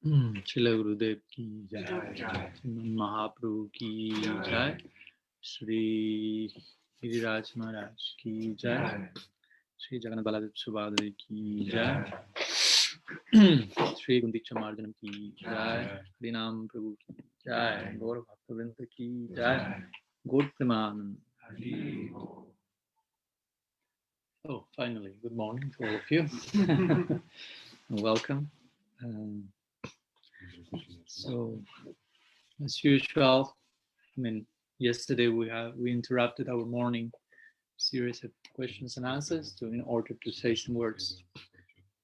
Srila Gurudev ki jai, Mahaprabhu ki jai, Shri Giriraj Maharaj ki jai, Shri Jagannath Baladev Subhadri ki jai, Shri Gundicha Marjanam ki jai, Harinam Prabhu ki jai, Gaur Bhaktivinoda ki jai, Gaur Premanand. Oh, finally, good morning to all of you. Welcome. So, as usual, yesterday we interrupted our morning series of questions and answers in order to say some words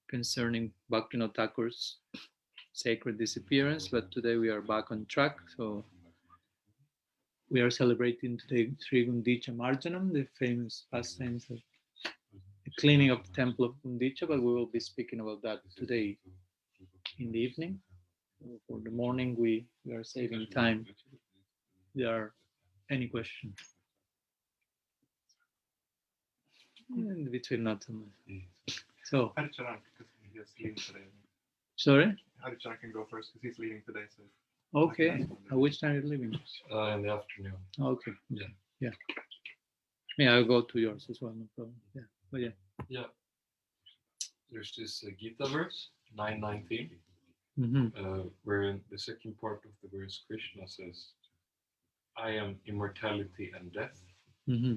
concerning Bhaktivinoda Thakur's sacred disappearance, but today we are back on track. So we are celebrating today Sri Gundicha Marjanam, the famous pastimes of the cleaning of the temple of Gundicha, but we will be speaking about that today in the evening. So for the morning, we are saving time. If there are any questions? In between, not so much. So, Haricharan, because he's leading today. Sorry? Haricharan can go first because he's leading today. So okay. At which time are you leaving? In the afternoon. Okay. Yeah. I'll go to yours as well, no problem. Yeah. But yeah. There's this Gita verse, 9:19, where in the second part of the verse, Krishna says, I am immortality and death.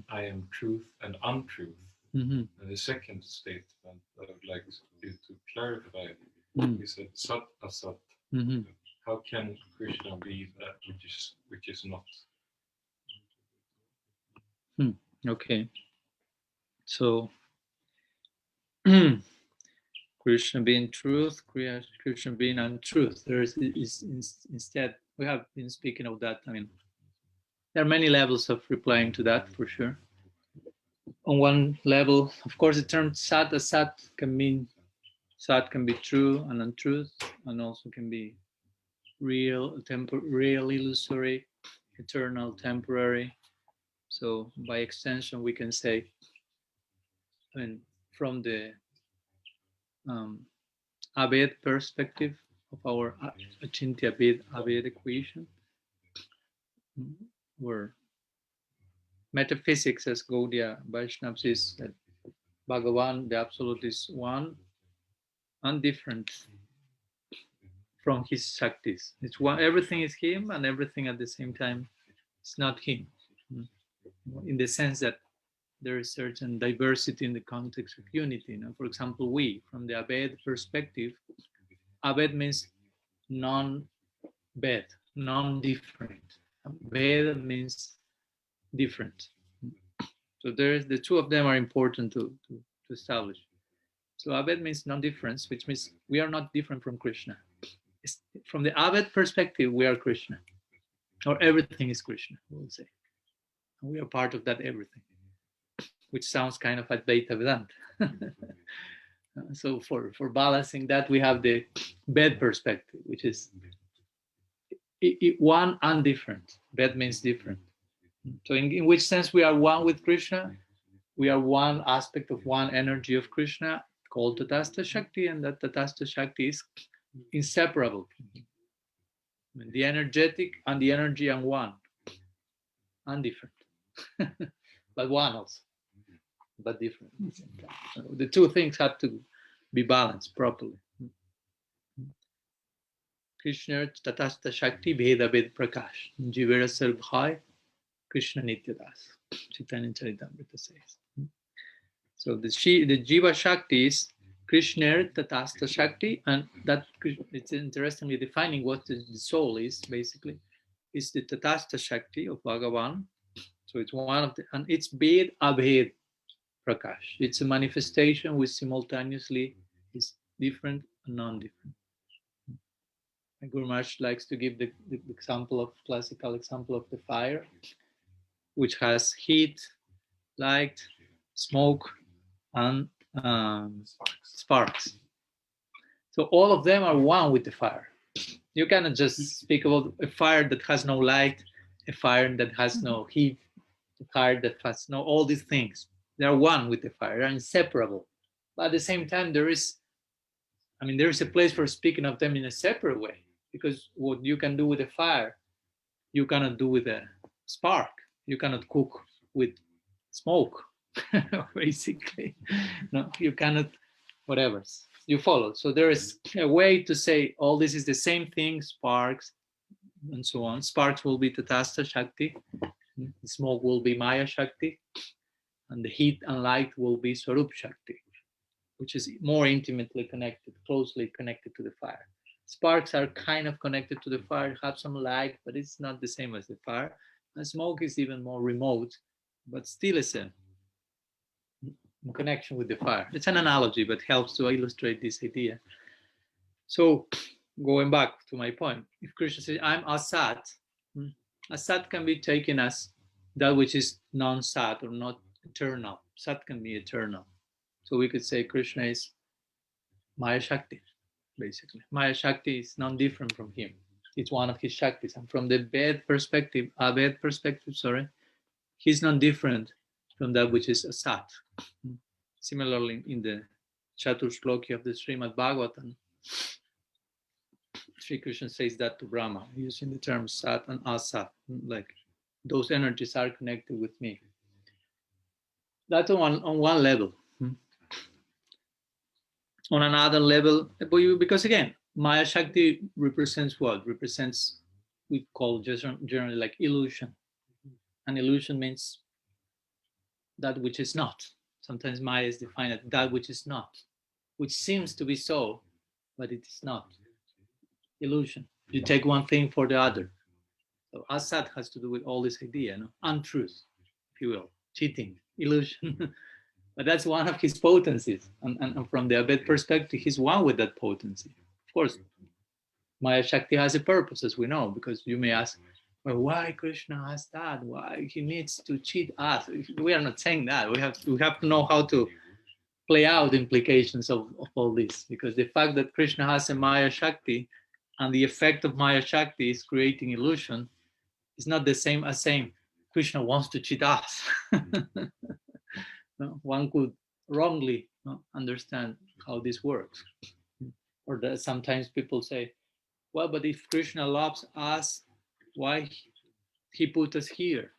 I am truth and untruth. And the second statement I would like you to clarify, he said, Sat Asat. How can Krishna be that which is not? Okay. So, Krishna being truth, Krishna being untruth. Instead, we have been speaking of that. There are many levels of replying to that, for sure. On one level, of course, the term Sat Asat can mean Sat can be true and untruth, and also can be real, real, illusory, eternal, temporary. So, by extension, we can say, from the Abed perspective of our Achintya Abed equation, where metaphysics, as Gaudiya Vaishnavas, is that Bhagavan, the Absolute, is one and different from his Shaktis. It's one, everything is him, and everything at the same time is not him. In the sense that there is certain diversity in the context of unity. For example, from the Abed perspective, Abed means non-bed, non-different. Bed means different. So the two of them are important to establish. So Abed means non-difference, which means we are not different from Krishna. From the Abed perspective, we are Krishna, or everything is Krishna, we'll say. And we are part of that everything, which sounds kind of Advaita Vedanta. So for balancing that, we have the bed perspective, which is one and different. Bed means different. So in which sense we are one with Krishna? We are one aspect of one energy of Krishna called Tatastha Shakti, and that Tatastha Shakti is inseparable. The energetic and the energy are one and different, but one also, but different at the same time. So the two things have to be balanced properly. Krishna Tatastha Shakti Bheda Ved Prakash Jivera Sarvbhai Krishna Nityadas, Chaitanya Charitamrita says. So the Jiva Shakti is Krishna Tatastha Shakti, and that it's interestingly defining what the soul is, basically. It's the Tatastha Shakti of Bhagavan. So it's one of the, and it's Bhed Abhed Prakash. It's a manifestation which simultaneously is different and non-different. Guru Maharaj likes to give the classical example of the fire, which has heat, light, smoke, and sparks. So all of them are one with the fire. You cannot just speak about a fire that has no light, a fire that has no heat, a fire that has no all these things. They are one with the fire, they are inseparable. But at the same time, there is I mean, there's a place for speaking of them in a separate way, because what you can do with a fire, you cannot do with a spark. You cannot cook with smoke, basically. No, you cannot, whatever. You follow. So there is a way to say all this is the same thing, sparks, and so on. Sparks will be Tatastha Shakti, smoke will be Maya Shakti, and the heat and light will be Swarup Shakti, which is more intimately connected, closely connected to the fire. Sparks are kind of connected to the fire, have some light, but it's not the same as the fire. And smoke is even more remote, but still is a connection with the fire. It's an analogy, but helps to illustrate this idea. So going back to my point, if Krishna says, I'm Asat, Asat can be taken as that which is non-Sat or not eternal. Sat can be eternal. So we could say Krishna is Maya Shakti, basically. Maya Shakti is non-different from him. It's one of his Shaktis. And from the Ved perspective, he's non-different from that which is Asat. Similarly, in the Chaturshloki of the Srimad Bhagavatam, Sri Krishna says that to Brahma, using the term Sat and Asat, like those energies are connected with me. That's on one level. On another level, because again, Maya Shakti represents what? Represents, we call generally like illusion. And illusion means that which is not. Sometimes Maya is defined as that which is not, which seems to be so, but it is not. Illusion. You take one thing for the other. So Asat has to do with all this idea, untruth, if you will, cheating, illusion. But that's one of his potencies. And from the Abed perspective, he's one with that potency. Of course, Maya Shakti has a purpose, as we know, because you may ask, well, why Krishna has that? Why he needs to cheat us? We are not saying that. We have to know how to play out implications of all this, because the fact that Krishna has a Maya Shakti and the effect of Maya Shakti is creating illusion is not the same as saying Krishna wants to cheat us. One could wrongly understand how this works. Or that sometimes people say, well, but if Krishna loves us, why he put us here?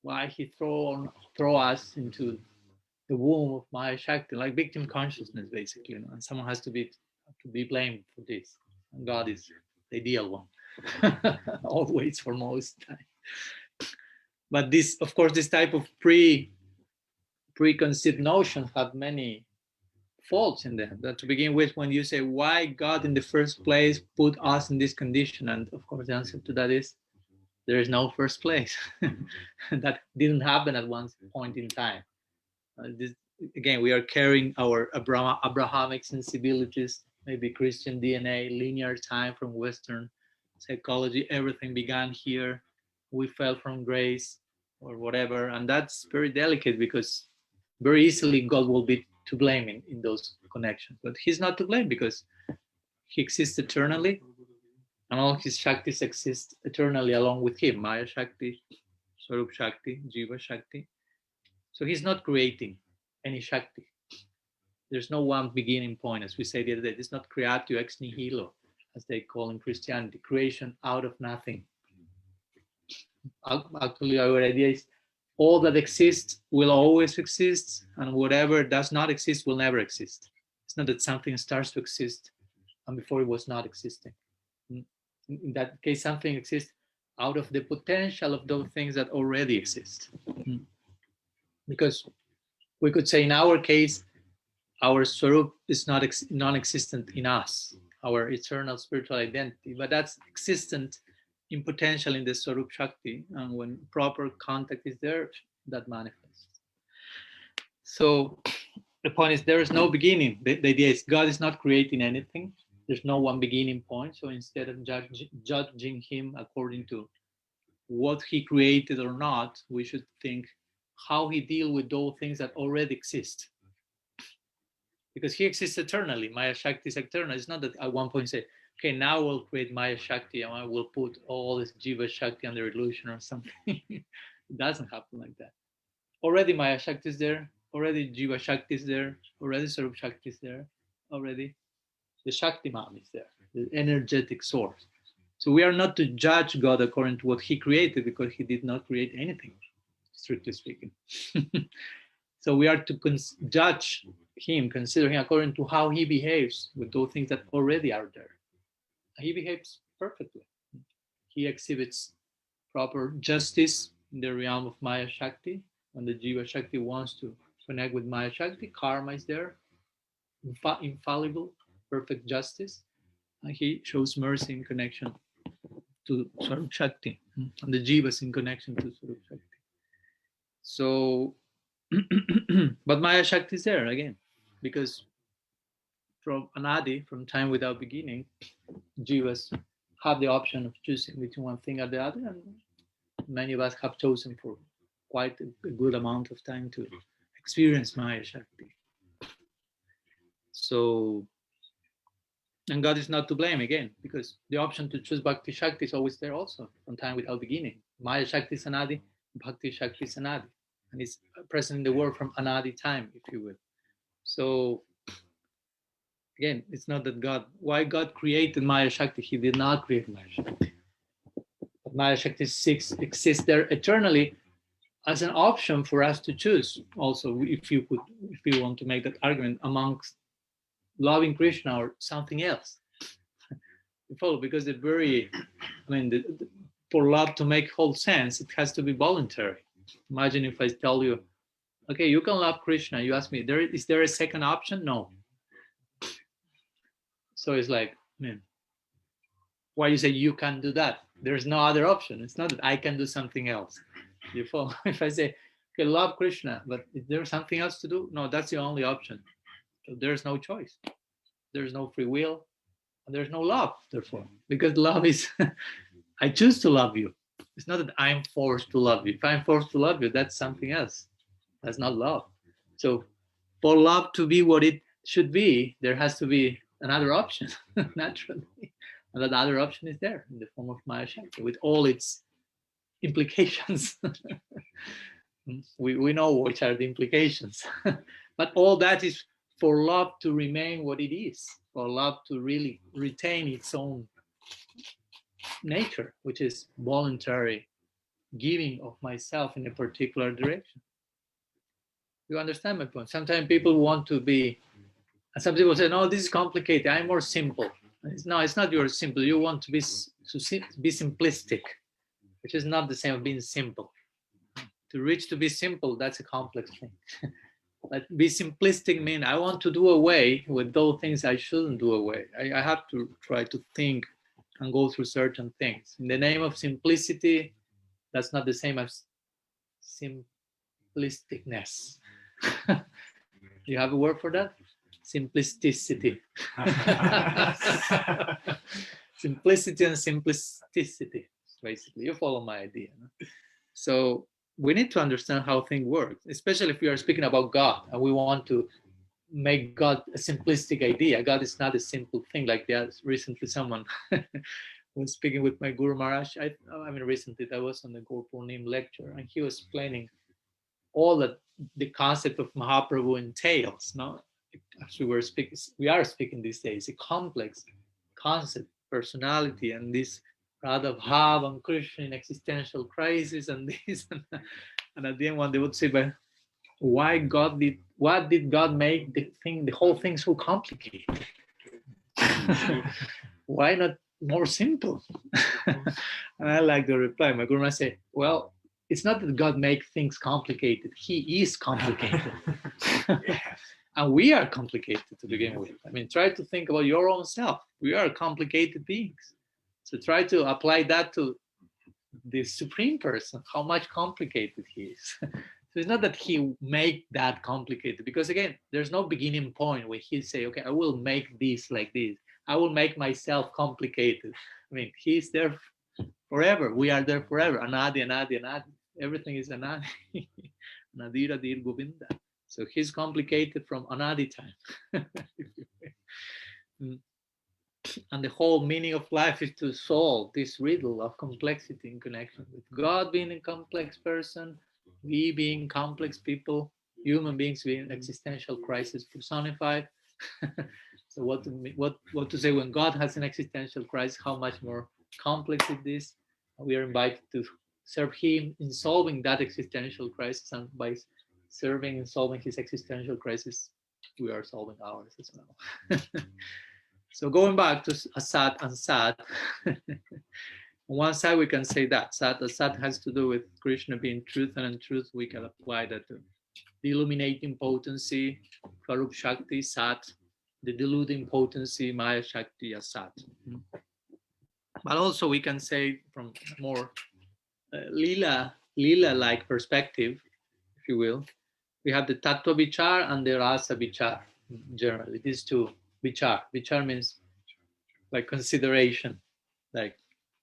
Why he throw us into the womb of Maya Shakti, like victim consciousness, basically. And someone has to be blamed for this. And God is the ideal one, always, for most time. But this, of course, this type of preconceived notions have many faults in them. That to begin with, when you say why God in the first place put us in this condition, and of course the answer to that is there is no first place. That didn't happen at one point in time. Again, we are carrying our Abrahamic sensibilities, maybe Christian DNA, linear time from Western psychology. Everything began here. We fell from grace or whatever. And that's very delicate, because very easily God will be to blame in those connections. But he's not to blame, because he exists eternally, and all his Shaktis exist eternally along with him. Maya Shakti, Swarup Shakti, Jiva Shakti. So he's not creating any Shakti. There's no one beginning point, as we said the other day. It's not creatio ex nihilo, as they call in Christianity, creation out of nothing. Actually, our idea is all that exists will always exist, and whatever does not exist will never exist. It's not that something starts to exist and before it was not existing. In that case, something exists out of the potential of those things that already exist. Because we could say in our case, our Swarup is not non-existent in us, our eternal spiritual identity, but that's existent in potential in the Swarup Shakti, and when proper contact is there, that manifests. So the point is, there is no beginning. The idea is God is not creating anything. There's no one beginning point. So instead of judging him according to what he created or not, we should think how he deals with those things that already exist. Because he exists eternally. Maya Shakti is eternal. It's not that at one point say, okay, now we'll create Maya Shakti and I will put all this Jiva Shakti under illusion or something. It doesn't happen like that. Already Maya Shakti is there. Already Jiva Shakti is there. Already Swarup Shakti is there. Already. The Shaktiman is there, the energetic source. So we are not to judge God according to what he created, because he did not create anything, strictly speaking. So we are to judge him, consider him according to how he behaves with those things that already are there. He behaves perfectly. He exhibits proper justice in the realm of Maya Shakti. When the Jiva Shakti wants to connect with Maya Shakti, karma is there, infallible, perfect justice. And he shows mercy in connection to Swarup Shakti, and the Jivas in connection to Swarup Shakti. So, but Maya Shakti is there again, because from Anadi, from time without beginning, Jivas have the option of choosing between one thing or the other, and many of us have chosen for quite a good amount of time to experience Maya Shakti. So, and God is not to blame again, because the option to choose Bhakti Shakti is always there also, from time without beginning. Maya Shakti is Anadi, Bhakti Shakti is Anadi, and it's present in the world from Anadi time, if you will. So, again, it's not that why God created Maya Shakti, he did not create Maya Shakti. But Maya Shakti exists there eternally as an option for us to choose. Also, if you want to make that argument amongst loving Krishna or something else. You follow? Because for love to make whole sense, it has to be voluntary. Imagine if I tell you, okay, you can love Krishna. You ask me, is there a second option? No. So it's like, why you say you can do that? There's no other option. It's not that I can do something else. You follow? If I say, okay, love Krishna, but is there something else to do? No, that's the only option. So there's no choice. There's no free will. And there's no love, therefore. Because love is, I choose to love you. It's not that I'm forced to love you. If I'm forced to love you, that's something else. That's not love. So for love to be what it should be, there has to be another option, naturally. And that other option is there in the form of Maya Shakti, with all its implications. we know which are the implications. But all that is for love to remain what it is, for love to really retain its own nature, which is voluntary giving of myself in a particular direction. You understand my point? Sometimes people want to be, and some people say, no, this is complicated, I'm more simple. No, it's not you're simple. You want to be simplistic, which is not the same as being simple. To reach to be simple, that's a complex thing. But be simplistic means I want to do away with those things I shouldn't do away. I have to try to think and go through certain things. In the name of simplicity, that's not the same as simplisticness. You have a word for that? Simplisticity. Simplicity and simplisticity, basically. You follow my idea. No? So we need to understand how things work, especially if we are speaking about God and we want to make God a simplistic idea. God is not a simple thing. Like recently someone was speaking with my Guru Maharaj. Recently I was on the Guru Purnim lecture, and he was explaining all that the concept of Mahaprabhu entails. No, as we are speaking these days, a complex concept, personality, and this Radha Bhav and Krishna in existential crisis, and this, and at the end, one they would say, but why what did God make the whole thing so complicated? Why not more simple? And I like the reply. My Guru said, well, it's not that God makes things complicated. He is complicated. And we are complicated to begin with. Try to think about your own self. We are complicated beings. So try to apply that to the Supreme Person, how much complicated he is. So it's not that he make that complicated, because again, there's no beginning point where he say, okay, I will make this like this. I will make myself complicated. He's there forever. We are there forever. Anadi, Anadi, Anadi. Everything is Anadi. Nadir, Adir, Govinda. So he's complicated from Anadi time. And the whole meaning of life is to solve this riddle of complexity in connection with God being a complex person, we being complex people, human beings being existential crisis personified. So what to say when God has an existential crisis? How much more complex is this? We are invited to serve Him in solving that existential crisis, and by serving and solving His existential crisis, we are solving ours as well. So going back to Asat and Sat, on one side we can say that Asat has to do with Krishna being truth, and in truth we can apply that to the illuminating potency, Karup Shakti, Sat, the deluding potency, Maya Shakti, Asat. But also we can say from more Lila-like perspective, if you will, we have the Tattva Vichar and the Rasa Vichar. Generally, these two Vichar. Vichar means like consideration, like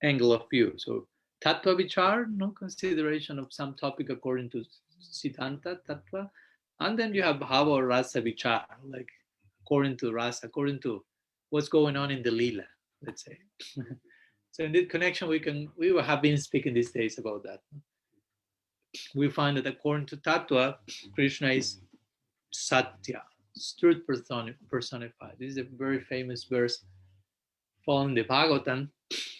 angle of view. So Tattva Vichar, no consideration of some topic according to Siddhanta, Tattva. And then you have Bhava or Rasa Vichar, like according to Rasa, according to what's going on in the Lila, let's say. So in this connection, we have been speaking these days about that. We find that according to Tattva, Krishna is Satya, truth personified. This is a very famous verse following the Bhagavatam.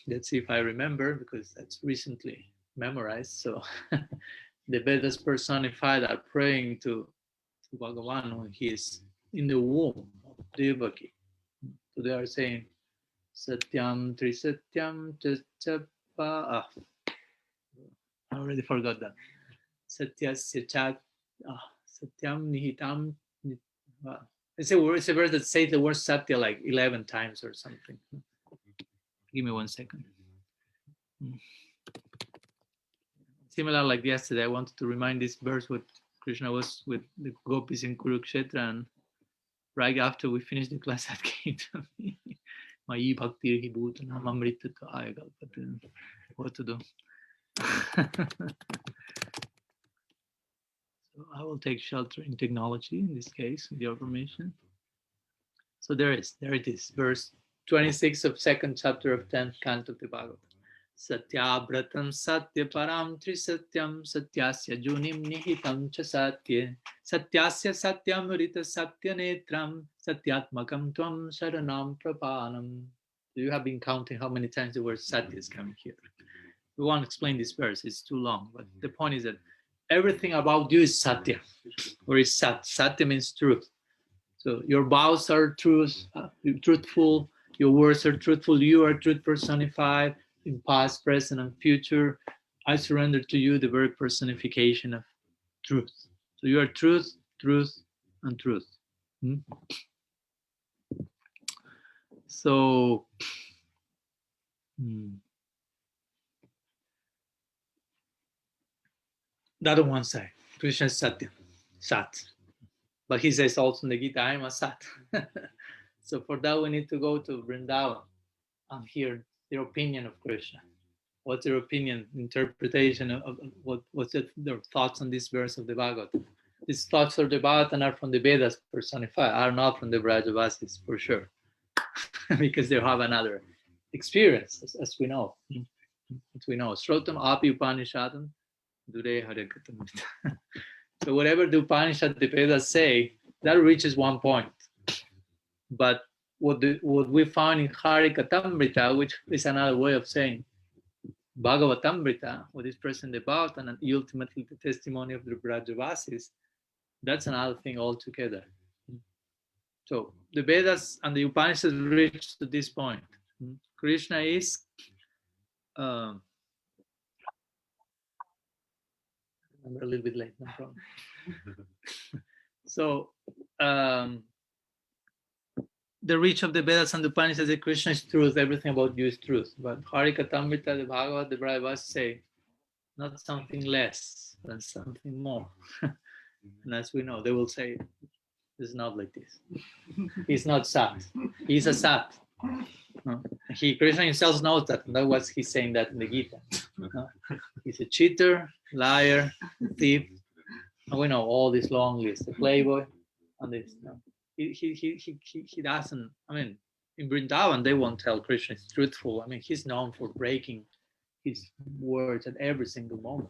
Let's see if I remember, because that's recently memorized. So the Vedas personified are praying to Bhagavan when he is in the womb of Devaki. So they are saying, Satyam Trisatyam Chachapa. I already forgot that. Satyasya Chat Satyam Nihitam. It's a verse that says the word Satya like 11 times or something. Give me 1 second. Similar like yesterday, I wanted to remind this verse what Krishna was with the gopis in Kurukshetra, and right after we finished the class that came to me. Mayi Bhakti hi bhutanam amrita kaya galpatan. What to do? So I will take shelter in technology in this case, with your permission. So there it is, verse 26 of 2nd chapter of 10th canto of the Bhagavatam. Satyabratam satya param trisatyam satyasya junim nihitam cha satye satyasya satyamrita satyanetram satyatmakam tvam saranam prapanam. You have been counting how many times the word satya is coming here. We won't explain this verse, it's too long, but the point is that everything about you is satya, or is sat. Satya means truth. So your vows are truthful, your words are truthful, you are truth personified in past, present, and future. I surrender to you the very personification of truth. So you are truth, truth, and truth. So that on one side, Krishna is Satya, Sat. But he says also in the Gita, I am a Sat. So for that, we need to go to Vrindavan and hear their opinion of Krishna. What's their opinion, interpretation of what's their thoughts on this verse of the Bhagavatam? These thoughts of the Bhagavatam are from the Vedas personified, are not from the Brajavasis for sure, because they have another experience, as we know. As we know, Shrotam api Upanishadam dure harekatam. So whatever the Upanishad, the Vedas say, that reaches one point. But what we found in Harikatamrita, which is another way of saying Bhagavatamrita, what is present about, and ultimately the testimony of the Brajavasis, that's another thing altogether. So the Vedas and the Upanishads reach to this point. Krishna is I'm a little bit late, no problem. So the reach of the Vedas and the Upanishads, that Krishna is truth, everything about you is truth. But Harikatamrita, the Bhagavad, the Brahmas say, not something less than something more. And as we know, they will say, it's not like this. He's not Sat. He's a Sat. No? Krishna himself knows that. And that was he's saying that in the Gita. No? He's a cheater, liar, thief. And we know all this long list, the playboy, and this. No? He doesn't. I mean, in Vrindavan, they won't tell Krishna is truthful. I mean, he's known for breaking his words at every single moment.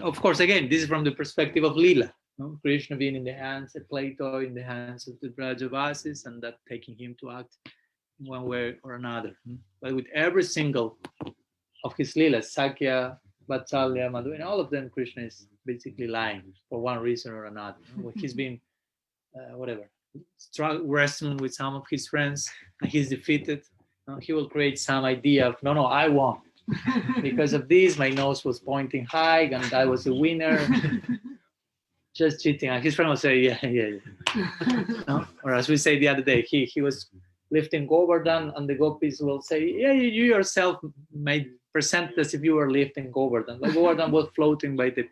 Of course, again, this is from the perspective of Lila. No? Krishna being in the hands, a play toy in the hands of the Brajavasis, and that taking him to act in one way or another. But with every single of his leelas, Sakya, Vatsalya, Madhu, and all of them, Krishna is basically lying for one reason or another. When he's been, whatever, wrestling with some of his friends and he's defeated, he will create some idea of, no, I won. Because of this, my nose was pointing high and I was a winner. Just cheating. And his friend will say, yeah. No? Or as we say the other day, he was lifting Govardhan, and the gopis will say, yeah, you yourself made present as if you were lifting Govardhan. But Govardhan was floating by the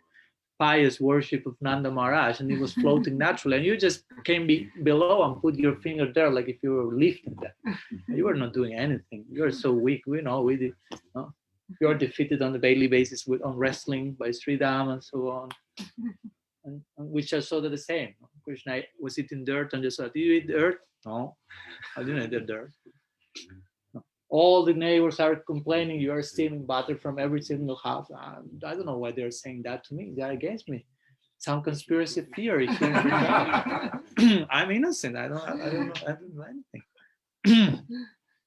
pious worship of Nanda Maharaj, and it was floating naturally. And you just came below and put your finger there like if you were lifting that. You were not doing anything. You are so weak. We know. We did. No? You are defeated on a daily basis on wrestling by Sridham and so on. And which are sort of the same. Krishna was eating dirt and just said, "Did you eat dirt?" No, I didn't eat dirt. No. All the neighbors are complaining you are stealing butter from every single house. I don't know why they're saying that to me. They're against me. Some conspiracy theory. I'm innocent. I don't know anything.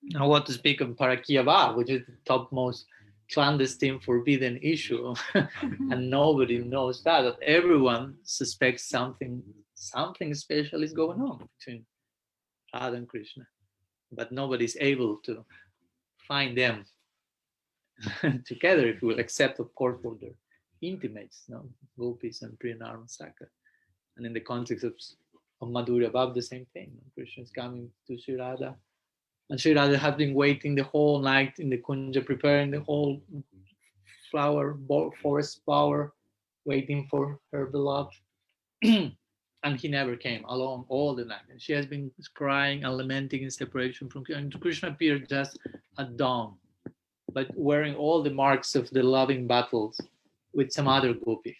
Now, what to speak of Parakiyava, which is the topmost clandestine forbidden issue, and nobody knows that everyone suspects something special is going on between Radha and Krishna, but nobody's able to find them together, if you will, except of course for their intimates, gopis and Priyanarma Saka. And in the context of Madhurya Bhav, the same thing. Krishna is coming to Sri Radha, and Sri Radha has been waiting the whole night in the kunja, preparing the whole forest flower, waiting for her beloved. And he never came along all the night. And she has been crying and lamenting in separation from Krishna. And Krishna appeared just at dawn, but wearing all the marks of the loving battles with some other gopi,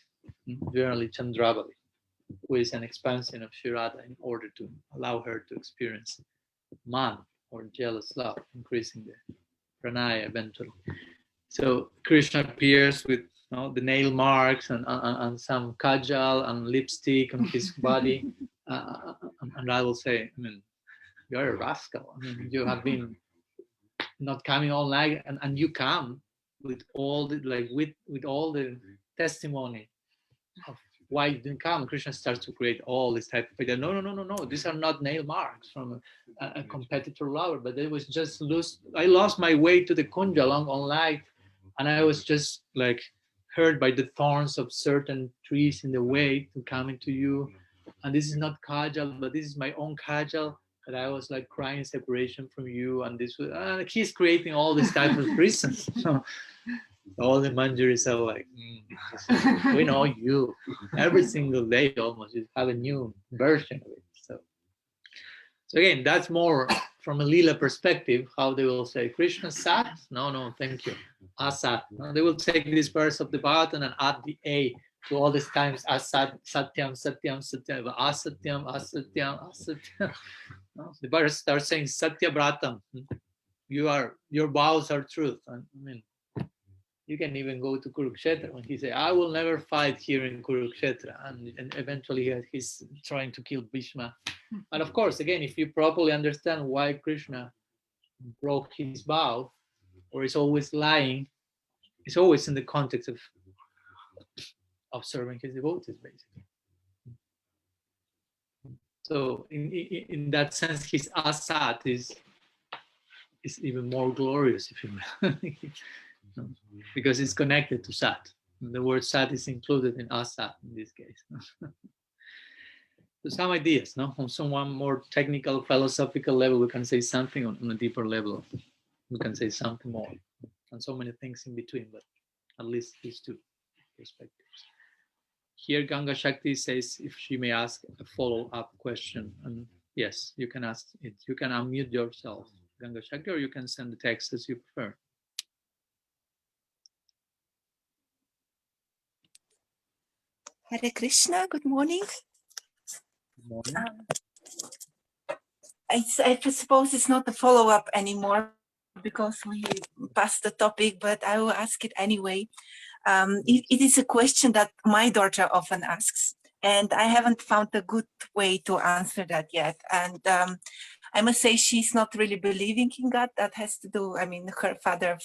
generally Chandravali, who is an expansion of Sri Radha, in order to allow her to experience man, or jealous love, increasing the pranaya eventually. So Krishna appears with the nail marks and some kajal and lipstick on his body, and I will say, you're a rascal. You have been not coming all night, and you come with all the with all the testimony of why you didn't come. Krishna starts to create all this type of idea. No. These are not nail marks from a competitor lover, but it was just I lost my way to the kunja along all night, and I was just hurt by the thorns of certain trees in the way to coming to you. And this is not kajal, but this is my own kajal, that I was crying separation from you. And this was, he's creating all this type of reasons. All the manjaris are we know you. Every single day almost you have a new version of it. So again, that's more from a lila perspective, how they will say Krishna Sat. No, thank you. Asat. No, they will take this verse of the button and add the A to all these times. Asat, Satyam, Asatyam. No, the verse starts saying Satya Bratam. Your vows are truth. You can even go to Kurukshetra when he say, I will never fight here in Kurukshetra. And eventually he's trying to kill Bhishma. And of course, again, if you properly understand why Krishna broke his vow, or is always lying, it's always in the context of serving his devotees, basically. So in that sense, his Asat is even more glorious, if you will. Because it's connected to Sat. The word Sat is included in Asat in this case. So some ideas, on some one more technical, philosophical level, we can say something. On a deeper level, we can say something more. And so many things in between, but at least these two perspectives. Here Ganga Shakti says if she may ask a follow-up question. And yes, you can ask it. You can unmute yourself, Ganga Shakti, or you can send the text as you prefer. Hare Krishna, good morning. Good morning. I suppose it's not a follow-up anymore because we passed the topic, but I will ask it anyway. It is a question that my daughter often asks, And I haven't found a good way to answer that yet. And I must say she's not really believing in God. That has to do, I mean, her father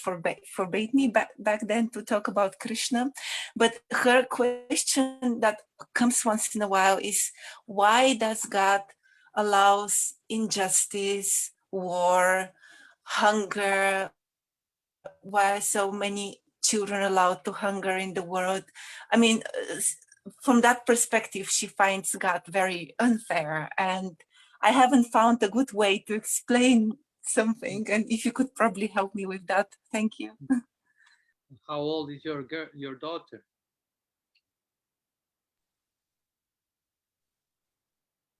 forbade me back then to talk about Krishna. But her question that comes once in a while is, why does God allows injustice, war, hunger? Why are so many children allowed to hunger in the world? I mean, from that perspective, she finds God very unfair. And I haven't found a good way to explain something. And if you could probably help me with that, thank you. How old is your daughter?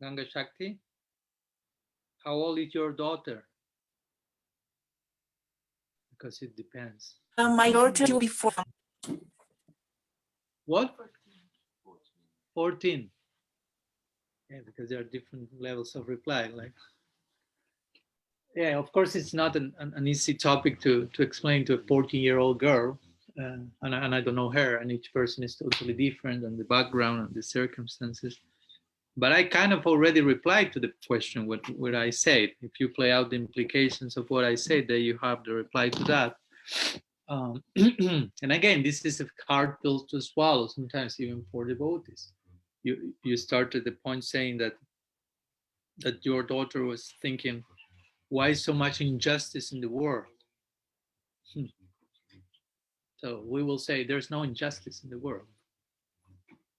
Ganga Shakti? How old is your daughter? Because it depends. My daughter will be 4. What? 14. Yeah, because there are different levels of reply. Like, yeah, of course, it's not an easy topic to explain to a 14-year-old girl. And I don't know her, and each person is totally different, and the background and the circumstances. But I kind of already replied to the question what I said. If you play out the implications of what I said, then you have the reply to that. And again, this is a hard pill to swallow sometimes, even for devotees. You started the point saying that your daughter was thinking, why so much injustice in the world? So we will say there's no injustice in the world.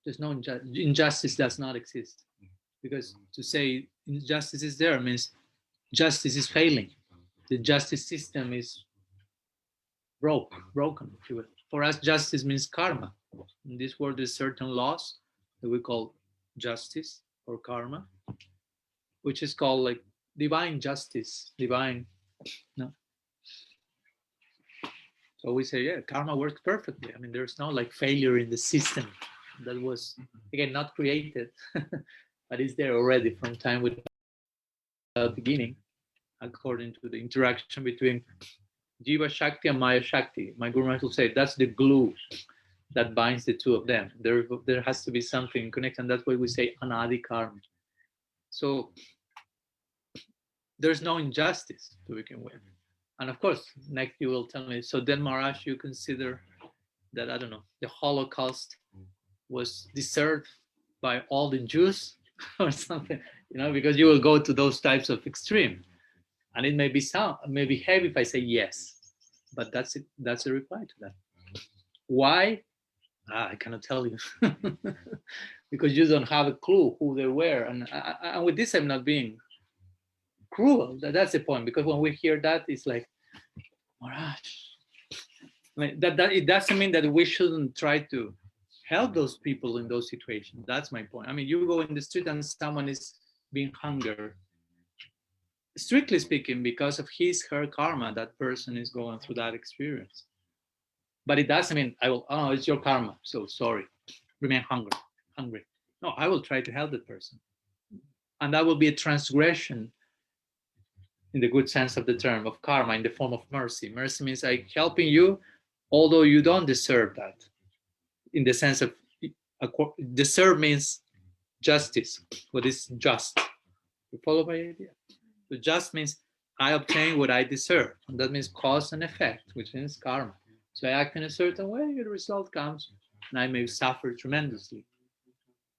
There's no injustice does not exist, because to say injustice is there means justice is failing. The justice system is broken, if you will. For us, justice means karma. In this world, there's certain laws that we call justice or karma, which is called like divine justice, divine. No. So we say, yeah, karma works perfectly. I mean, there's no like failure in the system that was, again, not created, but is there already from time without beginning, according to the interaction between Jiva Shakti and Maya Shakti. My Guru Maharaj will say that's the glue that binds the two of them. There has to be something connected, and that's why we say anadi karma. So there's no injustice to begin with. And of course, next you will tell me, so then Maharaj, you consider that, I don't know, the Holocaust was deserved by all the Jews or something, because you will go to those types of extreme. And it may be heavy if I say yes, but that's it. That's a reply to that. Why? I cannot tell you, because you don't have a clue who they were. And with this, I'm not being cruel. That's the point. Because when we hear that, it's like, Maharaj. I mean, that it doesn't mean that we shouldn't try to help those people in those situations. That's my point. I mean, you go in the street and someone is being hunger. Strictly speaking, because of her karma, that person is going through that experience. But it doesn't mean it's your karma, so sorry, remain hungry. No, I will try to help that person. And that will be a transgression in the good sense of the term of karma, in the form of mercy. Mercy means I'm helping you, although you don't deserve that. In the sense of deserve means justice, what is just. You follow my idea? So just means I obtain what I deserve. And that means cause and effect, which means karma. So I act in a certain way, the result comes, and I may suffer tremendously.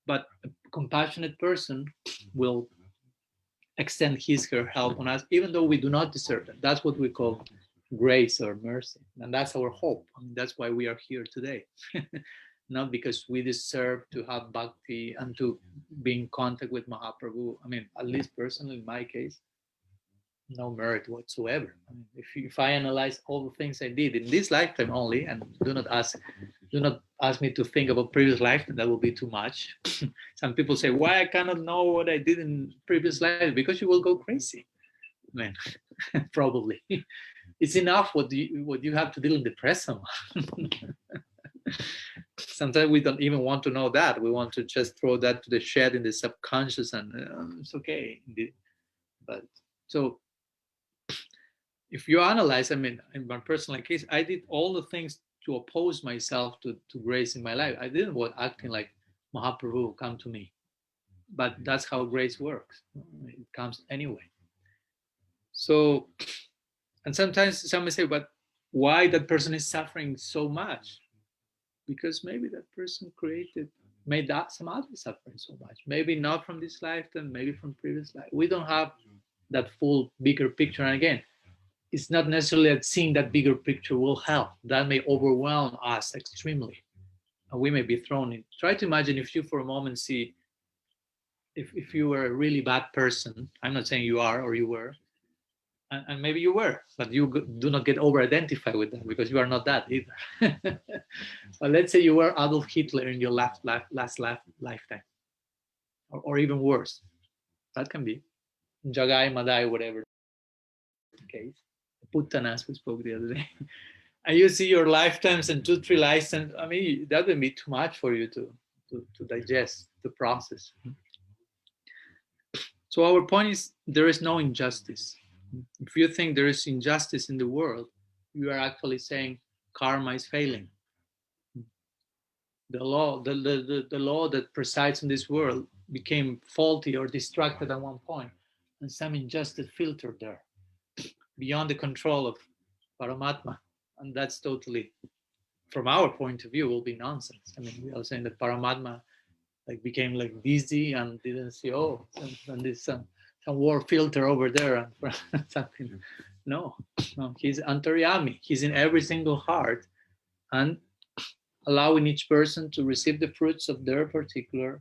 But a compassionate person will extend her help on us, even though we do not deserve it. That's what we call grace or mercy. And that's our hope. I mean, that's why we are here today. Not because we deserve to have bhakti and to be in contact with Mahaprabhu. I mean, at least personally, in my case, no merit whatsoever. I mean, if I analyze all the things I did in this lifetime only, and do not ask me to think about previous lifetime, that will be too much. Some people say, why I cannot know what I did in previous life? Because you will go crazy. I mean, probably. It's enough what you have to deal in the present. Sometimes we don't even want to know that. We want to just throw that to the shed in the subconscious, and it's okay. But so if you analyze, I mean, in my personal case, I did all the things to oppose myself to grace in my life. I didn't want acting like Mahaprabhu, come to me. But that's how grace works. It comes anyway. So, and sometimes some may say, but why that person is suffering so much? Because maybe that person made that some others suffering so much. Maybe not from this lifetime, maybe from previous life. We don't have that full bigger picture. And again, it's not necessarily that seeing that bigger picture will help. That may overwhelm us extremely. And we may be thrown in. Try to imagine if you for a moment see, if you were a really bad person, I'm not saying you are or you were, and maybe you were, but you do not get over-identified with that because you are not that either. But let's say you were Adolf Hitler in your last lifetime, or even worse. That can be Jagai, Madai, whatever the case. Puttanas, we spoke the other day. And you see your lifetimes and 2-3 lifetimes. I mean, that would be too much for you to digest, to process. So our point is, there is no injustice. If you think there is injustice in the world, you are actually saying karma is failing. The law that presides in this world became faulty or distracted at one point, and some injustice filtered there beyond the control of Paramatma. And that's totally, from our point of view, will be nonsense. I mean, we are saying that Paramatma became busy and didn't see, and this some war filter over there and something. No, he's Antaryami. He's in every single heart and allowing each person to receive the fruits of their particular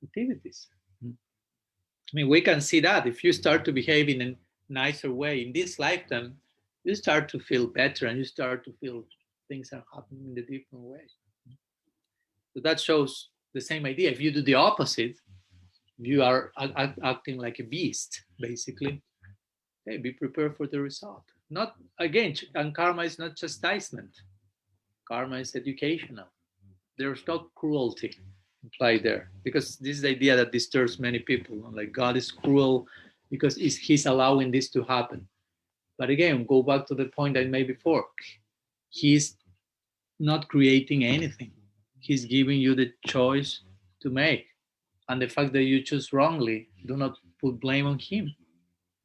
activities. I mean, we can see that if you start to behave in a nicer way in this lifetime, you start to feel better and you start to feel things are happening in a different way. So that shows the same idea. If you do the opposite, you are acting like a beast, basically. Hey, be prepared for the result. Not, again, and karma is not chastisement. Karma is educational. There's no cruelty implied there, because this is the idea that disturbs many people. Like God is cruel because he's allowing this to happen. But again, go back to the point I made before. He's not creating anything. He's giving you the choice to make. And the fact that you choose wrongly, do not put blame on him.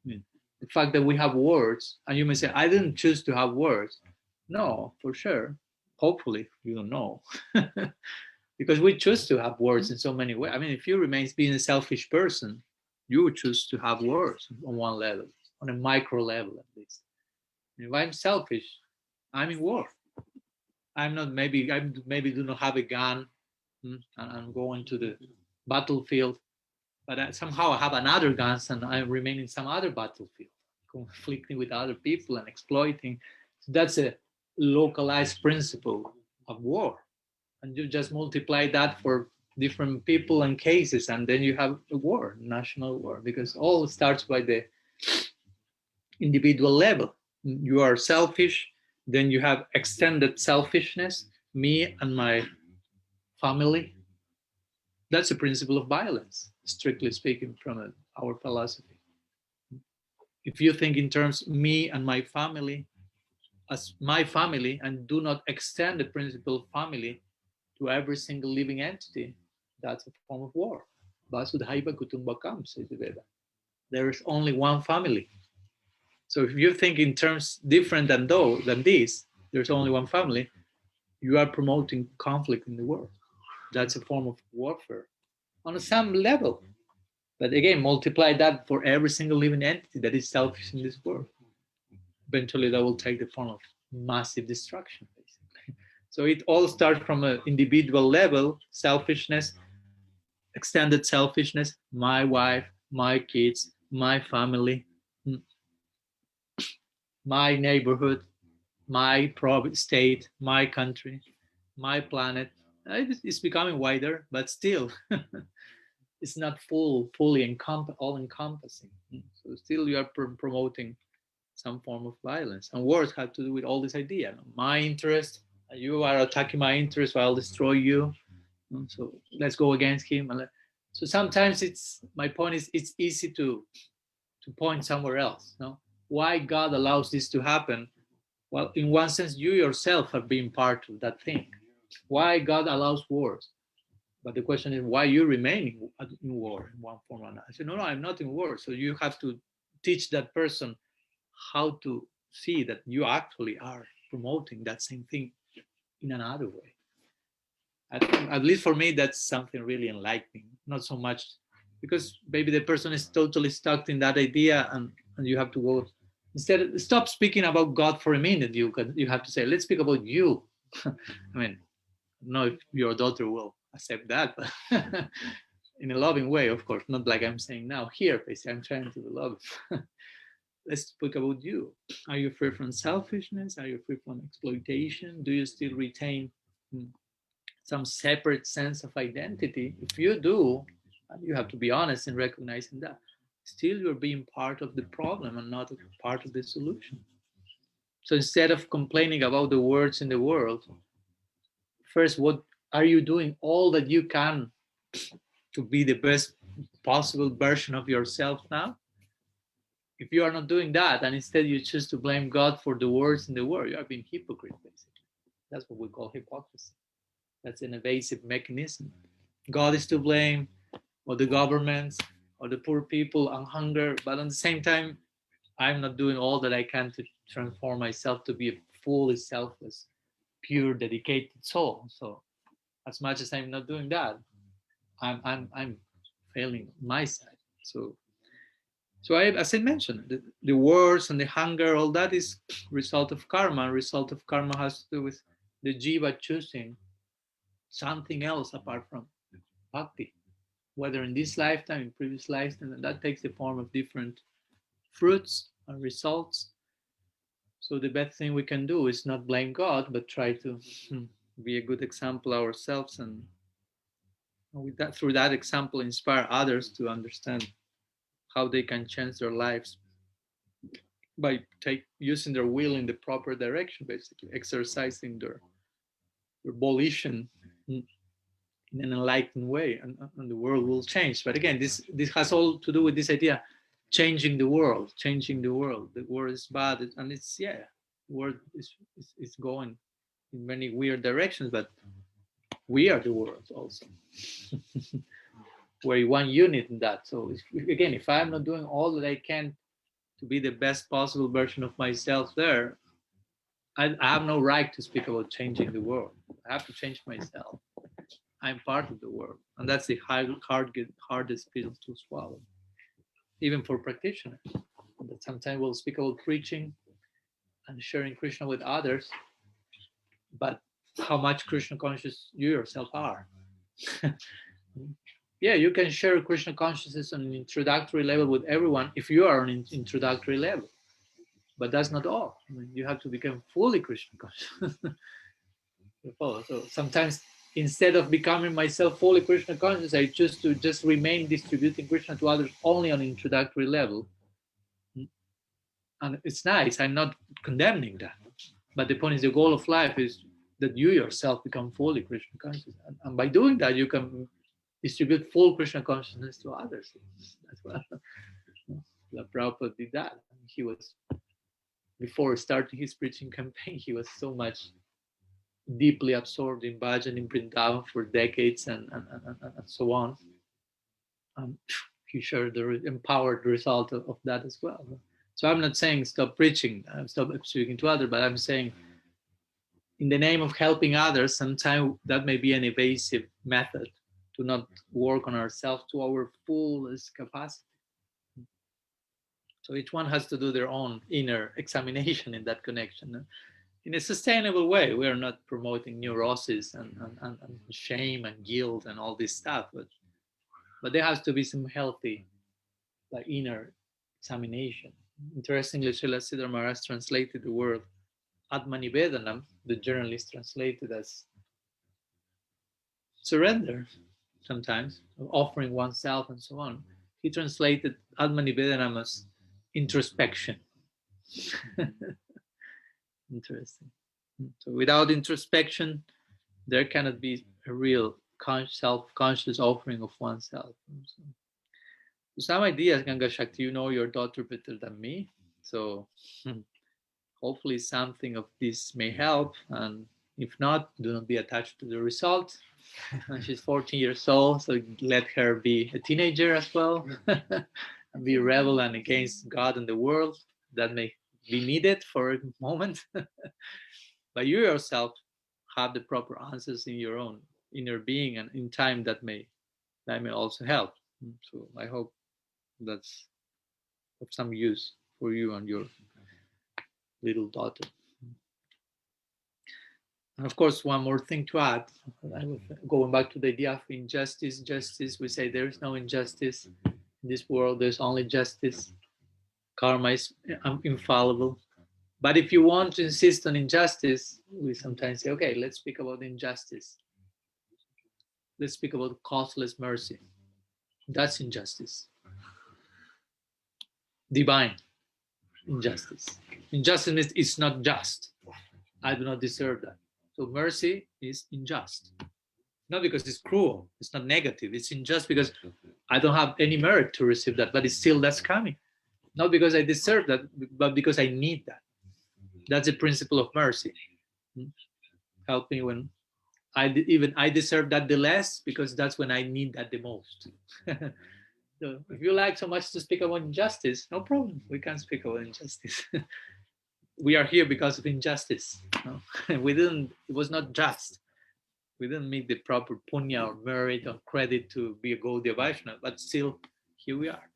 I mean, the fact that we have words, and you may say, I didn't choose to have words. No, for sure. Hopefully, you don't know. Because we choose to have words in so many ways. I mean, if you remain being a selfish person, you would choose to have words on one level, on a micro level at least. If I'm selfish, I'm in war. I maybe do not have a gun and I'm going to the battlefield, but somehow I have another guns and I remain in some other battlefield, conflicting with other people and exploiting. So that's a localized principle of war. And you just multiply that for different people and cases, and then you have a war, national war, because all starts by the individual level. You are selfish, then you have extended selfishness, me and my family. That's a principle of violence, strictly speaking, from our philosophy. If you think in terms me and my family as my family and do not extend the principle of family to every single living entity, that's a form of war. Vasudhaiva Kutumbakam, says the Veda. There is only one family. So if you think in terms different than this, there's only one family, you are promoting conflict in the world. That's a form of warfare on some level. But again, multiply that for every single living entity that is selfish in this world. Eventually that will take the form of massive destruction, basically. So it all starts from an individual level, selfishness, extended selfishness, my wife, my kids, my family, my neighborhood, my state, my country, my planet. It's becoming wider, but still, it's not fully all-encompassing. So still you are promoting some form of violence. And wars have to do with all this idea. My interest, you are attacking my interest, so I'll destroy you. So let's go against him. So sometimes my point is, it's easy to point somewhere else. No? Why God allows this to happen? Well, in one sense, you yourself have been part of that thing. Why God allows wars? But the question is, why you remain in war in one form or another? I said, no, I'm not in war. So you have to teach that person how to see that you actually are promoting that same thing in another way. I think, at least for me, that's something really enlightening. Not so much because maybe the person is totally stuck in that idea, and you have to go instead. Stop speaking about God for a minute. You have to say, let's speak about you. I mean, I don't know if your daughter will accept that, but in a loving way, of course, not like I'm saying now here. Basically, I'm trying to be loving. Let's speak about you. Are you free from selfishness? Are you free from exploitation? Do you still retain some separate sense of identity? If you do, you have to be honest in recognizing that. Still, you're being part of the problem and not part of the solution. So instead of complaining about the words in the world, first, what are you doing all that you can to be the best possible version of yourself now? If you are not doing that, and instead you choose to blame God for the words in the world, you are being hypocrite, basically. That's what we call hypocrisy. That's an evasive mechanism. God is to blame, or the governments, or the poor people on hunger, but at the same time, I'm not doing all that I can to transform myself to be a fully selfless, pure, dedicated soul. So as much as I'm not doing that, I'm failing my side. So as I mentioned, the wars and the hunger, all that is result of karma. Result of karma has to do with the jiva choosing something else apart from bhakti, whether in this lifetime, in previous lifetime, and that takes the form of different fruits and results. So the best thing we can do is not blame God, but try to be a good example ourselves, and with that, through that example, inspire others to understand how they can change their lives by using their will in the proper direction, basically exercising their volition in an enlightened way, and the world will change. But again, this has all to do with this idea, changing the world. The world is bad, and it's the world is going in many weird directions, but we are the world also. We're one unit in that. So if I'm not doing all that I can to be the best possible version of myself there, I have no right to speak about changing the world. I have to change myself. I'm part of the world, and that's the hardest pill to swallow, even for practitioners. That sometimes we'll speak about preaching and sharing Krishna with others, but how much Krishna conscious you yourself are. Yeah, you can share Krishna consciousness on an introductory level with everyone if you are on an introductory level, but that's not all. I mean, you have to become fully Krishna conscious. So sometimes, instead of becoming myself fully Krishna conscious, I choose to just remain distributing Krishna to others only on introductory level. And it's nice, I'm not condemning that. But the point is, the goal of life is that you yourself become fully Krishna conscious. And by doing that, you can distribute full Krishna consciousness to others. That's what the Prabhupada did that. He was, before starting his preaching campaign, he was so much deeply absorbed in bhajan in Vrindavan for decades and so on. He shared the empowered result of that as well. So I'm not saying stop preaching, stop speaking to others, but I'm saying in the name of helping others, sometimes that may be an evasive method to not work on ourselves to our fullest capacity. So each one has to do their own inner examination in that connection. In a sustainable way. We are not promoting neurosis and shame and guilt and all this stuff, but there has to be some healthy inner examination. Interestingly, Srila Siddhar Maharaj translated the word Atmanivedanam, the journalist translated as surrender, sometimes, offering oneself and so on. He translated Atmanivedanam as introspection. Interesting. So without introspection, there cannot be a real self-conscious offering of oneself. So some ideas, Ganga Shakti, you know your daughter better than me. So hopefully something of this may help. And If not, do not be attached to the result. And she's 14 years old, so let her be a teenager as well, and be rebel and against God and the world. That may be needed for a moment. But you yourself have the proper answers in your own inner being, and in time that may also help. So I hope that's of some use for you and your little daughter. And of course, one more thing to add, going back to the idea of injustice, justice, we say there is no injustice in this world, there's only justice. Karma is infallible. But if you want to insist on injustice, we sometimes say, okay, let's speak about injustice. Let's speak about causeless mercy. That's injustice. Divine injustice. Injustice is not just. I do not deserve that. So mercy is unjust. Not because it's cruel, it's not negative, it's unjust because I don't have any merit to receive that, but it's still that's coming. Not because I deserve that, but because I need that. That's the principle of mercy. Help me when I deserve that the less, because that's when I need that the most. So if you like so much to speak about injustice, no problem. We can speak about injustice. We are here because of injustice. No? It was not just. We didn't make the proper punya or merit or credit to be a Gaudiya Vaishnava, but still here we are.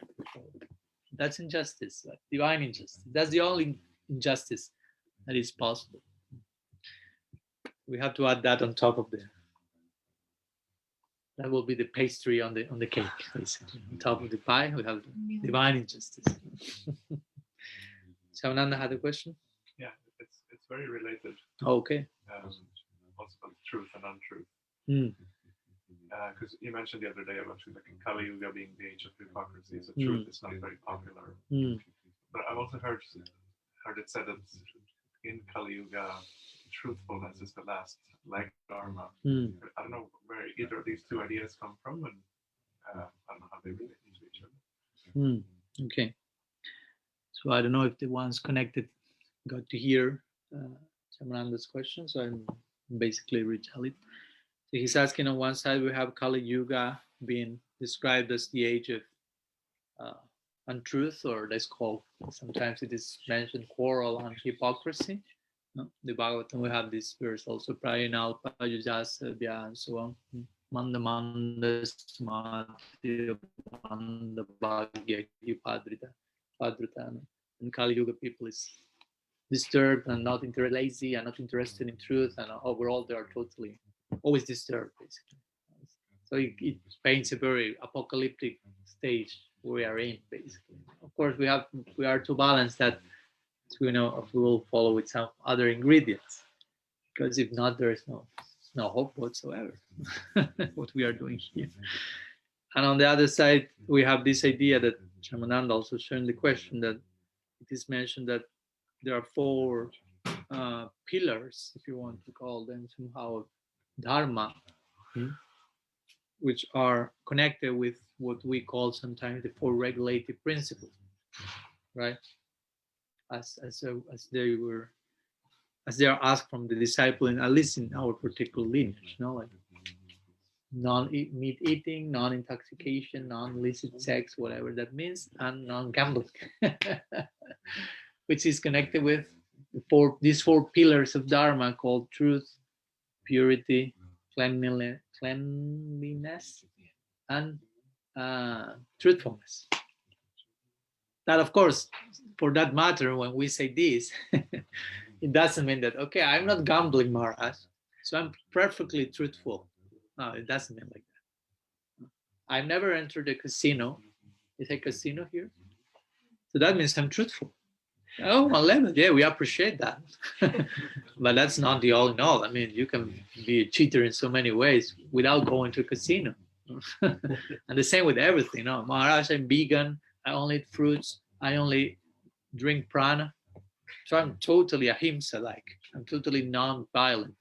That's injustice, divine injustice. That's the only injustice that is possible. We have to add that on top of that will be the pastry on the cake, basically. On top of the pie, we have divine injustice. Shamananda had a question? Yeah, it's very related. Okay. What's about truth and untruth? Because you mentioned the other day about like in Kali-yuga being the age of hypocrisy, so truth is not very popular. But I've also heard it said that in Kali-yuga, truthfulness is the last leg of dharma. I don't know where either of these two ideas come from, and I don't know how they relate to each other. Okay. So I don't know if the ones connected got to hear Shamananda's question, so I'm basically retell it. So he's asking, on one side we have Kali-yuga being described as the age of untruth, or that's called, sometimes it is mentioned, quarrel and hypocrisy. No? The Bhagavatam, we have this verse also, Prayinal Pajujasabhya, and so on. Manda Manda Smati Manda Bhagya Padrita. And Kali-yuga people is disturbed and not lazy and not interested in truth, and overall they are totally always disturbed, basically. So it paints a very apocalyptic stage we are in, basically. Of course, we are to balance that. So we will follow with some other ingredients, because if not, there is no hope whatsoever. What we are doing here. And on the other side, we have this idea that Shamananda also shared the question, that it is mentioned that there are 4 pillars, if you want to call them somehow, dharma, which are connected with what we call sometimes the 4 regulative principles, right? As they are asked from the disciple, at least in our particular lineage, like non-meat eating, non-intoxication, non-illicit sex, whatever that means, and non-gambling, which is connected with these 4 pillars of dharma called truth, purity, cleanliness, and truthfulness. That, of course, for that matter, when we say this, it doesn't mean that, okay, I'm not gambling, Maharaj, so I'm perfectly truthful. No, it doesn't mean like that. I've never entered a casino. Is a casino here? So that means I'm truthful. Oh, on level, yeah, we appreciate that. But that's not the all in all. I mean, you can be a cheater in so many ways without going to a casino. And the same with everything. Maharaj, I'm vegan. I only eat fruits. I only drink prana. So I'm totally ahimsa-like. I'm totally non-violent.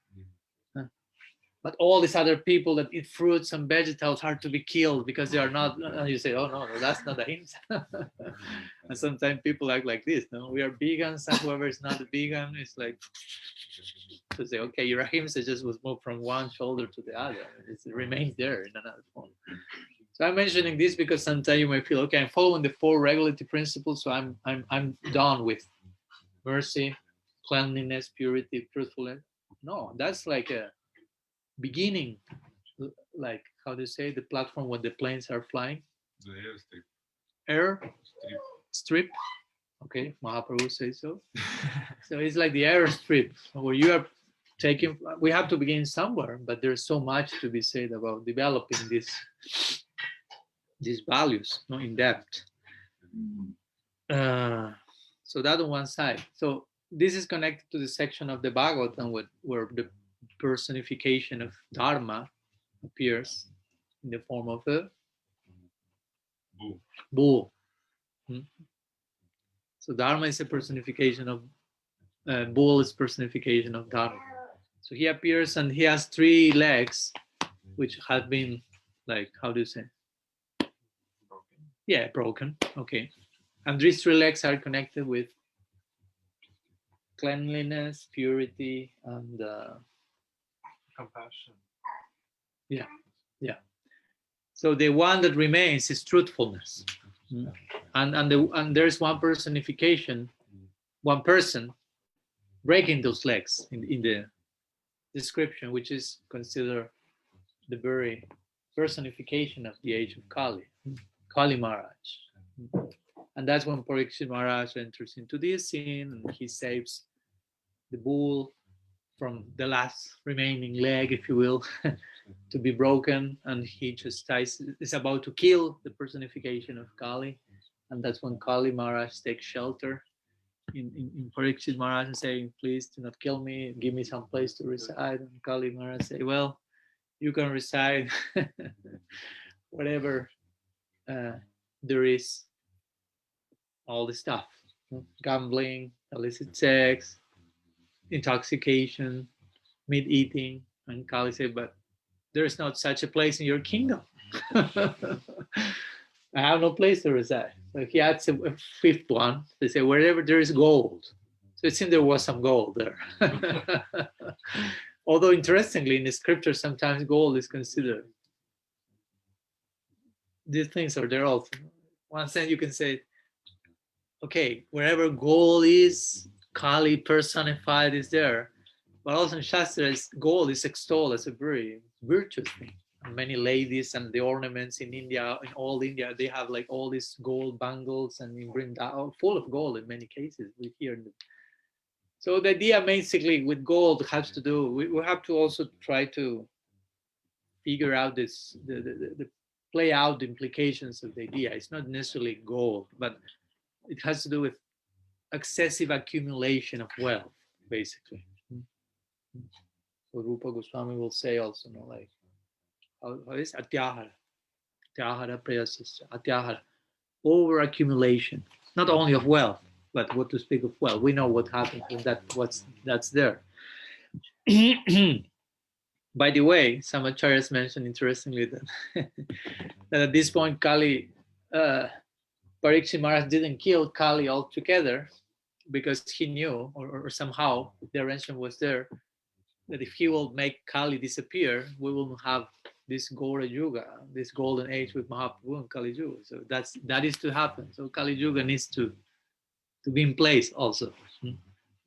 But all these other people that eat fruits and vegetables are to be killed because they are not. And you say, oh, no, that's not ahimsa. And sometimes people act like this. No, we are vegans, and whoever is not a vegan is like. to say, okay, your ahimsa just was moved from one shoulder to the other. It remains there in another form. So I'm mentioning this because sometimes you might feel, okay, I'm following the 4 regulative principles, so I'm done with mercy, cleanliness, purity, truthfulness. No, that's like a beginning, like how do you say, the platform when the planes are flying? The airstrip. Air strip. Okay, Mahaprabhu says so. So it's like the airstrip where you are taking. We have to begin somewhere, but there's so much to be said about developing these values, in depth. So that on one side. So this is connected to the section of the Bhagavatam where the personification of Dharma appears in the form of a bull. So Dharma is a personification of bull is personification of Dharma. So he appears and he has 3 legs, which have been, like, how do you say? Yeah, broken. Okay. And these 3 legs are connected with cleanliness, purity, and compassion. Yeah. So the one that remains is truthfulness. And there's one personification, one person breaking those legs in the description, which is considered the very personification of the age of Kali, Kali Maharaj. And that's when Parikshit Maharaj enters into this scene and he saves the bull from the last remaining leg, if you will, to be broken, and he just is about to kill the personification of Kali. And that's when Kali Maharaj takes shelter in Parikshit Maharaj and saying, please do not kill me, give me some place to reside. And Kali Maharaj say, well, you can reside whatever there is, all the stuff, gambling, illicit sex, intoxication, meat eating. And Kali said, but there is not such a place in your kingdom. I have no place to reside. So he adds a 5th one. They say, wherever there is gold. So it seemed there was some gold there. Although interestingly, in the scripture, sometimes gold is considered. These things are there also. One sense you can say, okay, wherever gold is, Kali personified is there. But also in Shastra, gold is extolled as a very virtuous thing. And many ladies and the ornaments in India, in all India, they have like all these gold bangles and in Vrindavan, full of gold in many cases. We hear. So the idea basically with gold has to do, we have to also try to figure out this, the play out the implications of the idea. It's not necessarily gold, but it has to do with excessive accumulation of wealth, basically. So Rupa Goswami will say also, like, how is Atyahara? Atyahara prayasasya. Atyahara. Over accumulation, not only of wealth, but what to speak of wealth. We know what happens when that's there. By the way, some acharyas mentioned interestingly that, that at this point Kali, Parikshit Maharaj didn't kill Kali altogether because he knew, or somehow the arrangement was there, that if he will make Kali disappear, we will have this Kali-yuga, this golden age with Mahaprabhu and Kali-yuga. So that is to happen. So Kali-yuga needs to be in place also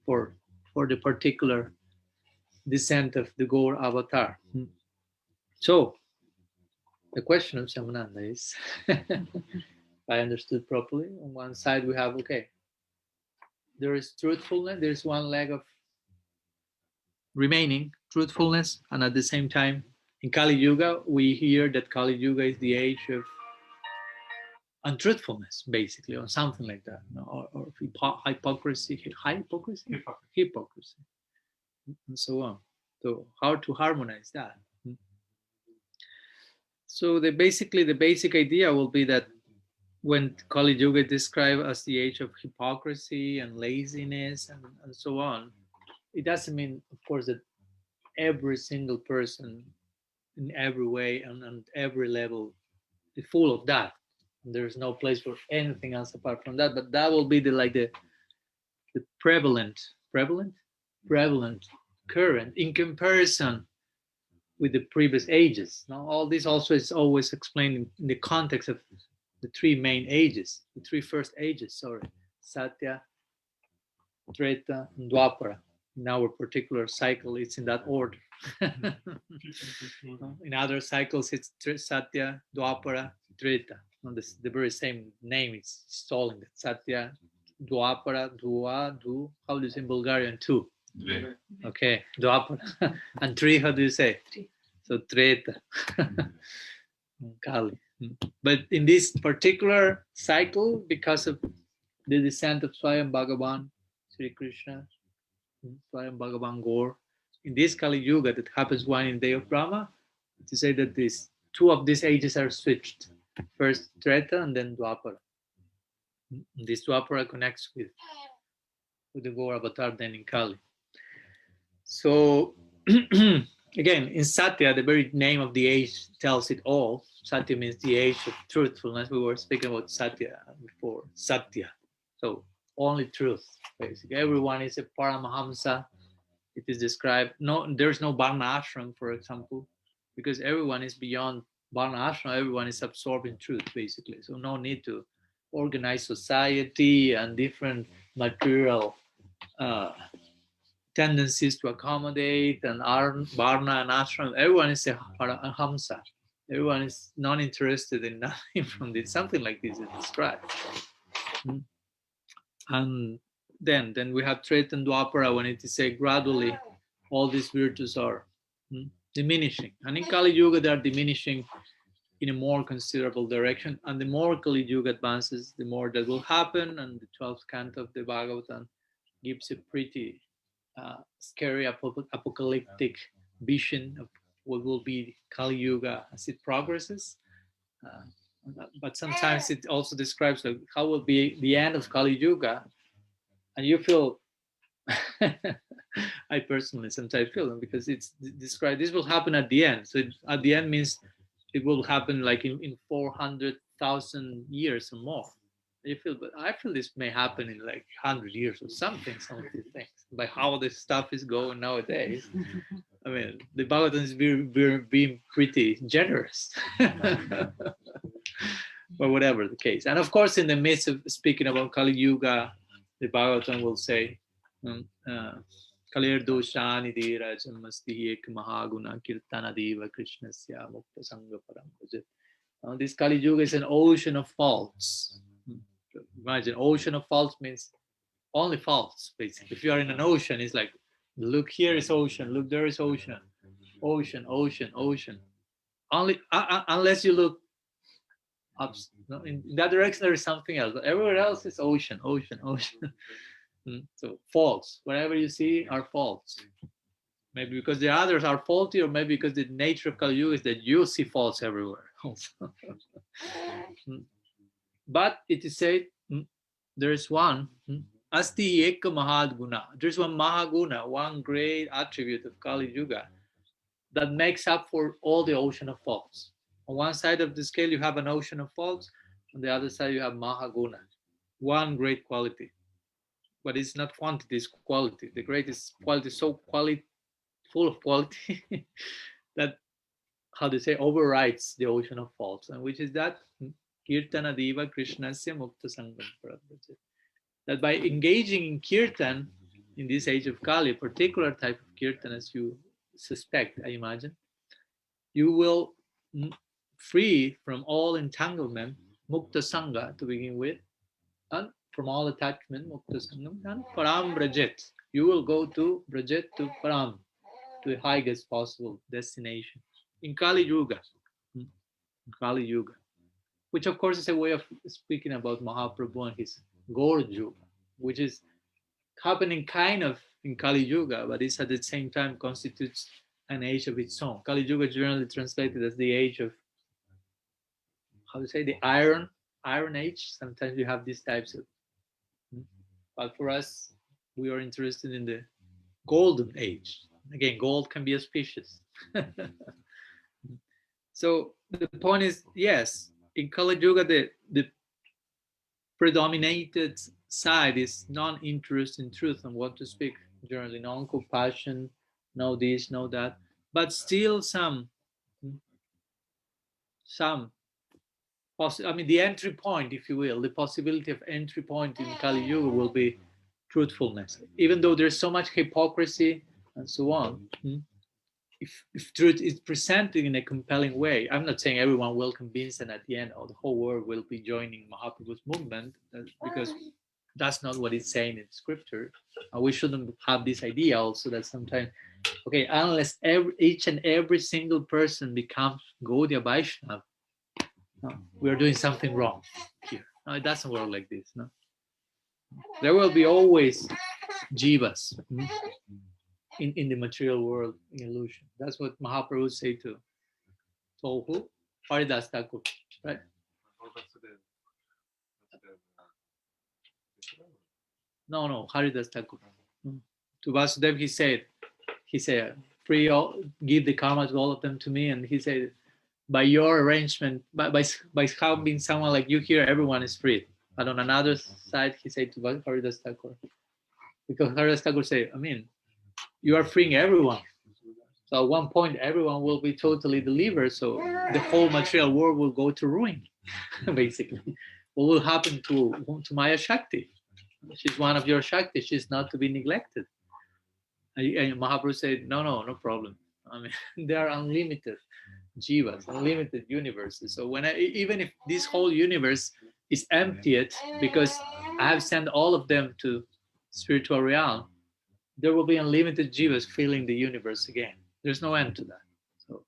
for the particular descent of the Gaur avatar. So the question of Shamananda is, if I understood properly, on one side we have, okay, there is truthfulness, there's one leg of remaining truthfulness, and at the same time in Kali-yuga we hear that Kali-yuga is the age of untruthfulness, basically, or something like that, or hypocrisy, and so on. So how to harmonize that? So the basic idea will be that when Kali-yuga is described as the age of hypocrisy and laziness and so on, it doesn't mean, of course, that every single person in every way and every level is full of that. And there's no place for anything else apart from that. But that will be the prevalent current in comparison with the previous ages. Now, all this also is always explained in the context of the three main ages, the three first ages, Satya, Treta, and Dwapara. In our particular cycle, it's in that order. In other cycles, it's Satya, Dwapara, Treta. The very same name is stalling that. Satya, Dwapara, Dua, Du. How do you say in Bulgarian? Two. Okay, Dwapara. And three, how do you say? So Treta. Kali. But in this particular cycle, because of the descent of Swayam Bhagavan, Sri Krishna, Swayam Bhagavan Gaur, in this Kali-yuga that happens one in the day of Brahma, to say that these two of these ages are switched. First Treta and then Dwapara. This Dwapara connects with the Gaur avatar then in Kali. So again, in Satya, the very name of the age tells it all. Satya means the age of truthfulness. We were speaking about Satya before. Satya. So only truth, basically. Everyone is a Paramahamsa. It is described. No, there's no Varna ashram, for example, because everyone is beyond Varna ashram. Everyone is absorbed in truth, basically. So no need to organize society and different material tendencies to accommodate and Varna and ashram. Everyone is a Hamsa. Everyone is not interested in nothing from this. Something like this is described. And then we have Treta and Dwapara when it is said gradually all these virtues are diminishing. And in Kali Yuga they are diminishing in a more considerable direction. And the more Kali Yuga advances, the more that will happen. And the 12th canto of the Bhagavatam gives a pretty scary apocalyptic vision of what will be Kali Yuga as it progresses. But sometimes it also describes like how will be the end of Kali Yuga, and you feel. I personally sometimes feel because it's described. This will happen at the end. So at the end means it will happen like in 400,000 years or more. You feel, but I feel this may happen in like 100 years or something. Some of these things by how this stuff is going nowadays. I mean, the Bhagavatam is being pretty generous. But whatever the case. And of course, in the midst of speaking about Kali Yuga, the Bhagavatam will say, Kalir doshani dira jamasti ek mahaguna kirtana deva krishnasya mukta sangha param. This Kali Yuga is an ocean of faults. Imagine, ocean of faults means only faults, basically. If you are in an ocean, it's like, look, here is ocean, look, there is ocean. Ocean, ocean, ocean. Only unless you look up, no, in that direction there is something else, but everywhere else is ocean, ocean, ocean. So faults, whatever you see are faults. Maybe because the others are faulty, or maybe because the nature of Kali Yuga is that you see faults everywhere also. But it is said there is one Asti Eka Mahad Guna. There's one Mahaguna, one great attribute of Kali Yuga that makes up for all the ocean of faults. On one side of the scale, you have an ocean of faults. On the other side, you have Mahaguna, one great quality. But it's not quantity, it's quality. The greatest quality is so full of quality that, how do you say, overrides the ocean of faults. And which is that? Kirtana Deva Krishnasya Mukta Sangam. That by engaging in kirtan, in this age of Kali, a particular type of kirtan as you suspect, I imagine, you will free from all entanglement, Mukta Sangha to begin with, and from all attachment, Mukta Sangam, and Param Brajet. You will go to Brajet, to Param, to the highest possible destination. In Kali Yuga. Kali Yuga. Which of course is a way of speaking about Mahaprabhu and his Gaur Yuga, which is happening kind of in Kali Yuga, but it's at the same time constitutes an age of its own. Kali Yuga is generally translated as the age of, how to say, the iron age. Sometimes you have these types of, but for us, we are interested in the golden age. Again, gold can be auspicious. So the point is, yes, in Kali Yuga, the predominated side is non-interest in truth and what to speak, generally non-compassion, know this, know that, but still some I mean, the entry point, if you will, the possibility of entry point in Kali-yuga will be truthfulness. Even though there's so much hypocrisy and so on, if truth is presented in a compelling way, I'm not saying everyone will convince and at the end, the whole world will be joining Mahaprabhu's movement, because that's not what it's saying in scripture. We shouldn't have this idea also that sometimes, okay, unless each and every single person becomes Gaudiya Vaishnava, we are doing something wrong here. No, it doesn't work like this. No, there will be always jivas in the material world in illusion. That's what Mahaprabhu say to who? Haridas Thakur, right? No, Haridas Thakur. To Vasudev, he said, free all, give the karma to all of them to me, and he said, by your arrangement, by having someone like you here, everyone is free. But on another side, he said to Haridas Thakur, because Haridas Thakur said, I mean, you are freeing everyone. So at one point, everyone will be totally delivered. So the whole material world will go to ruin, basically. What will happen to Maya Shakti? She's one of your Shakti. She's not to be neglected. And Mahaprabhu said, no problem. I mean, there are unlimited jivas, unlimited universes. So even if this whole universe is emptied because I have sent all of them to spiritual realm, there will be unlimited jivas filling the universe again. There's no end to that. So,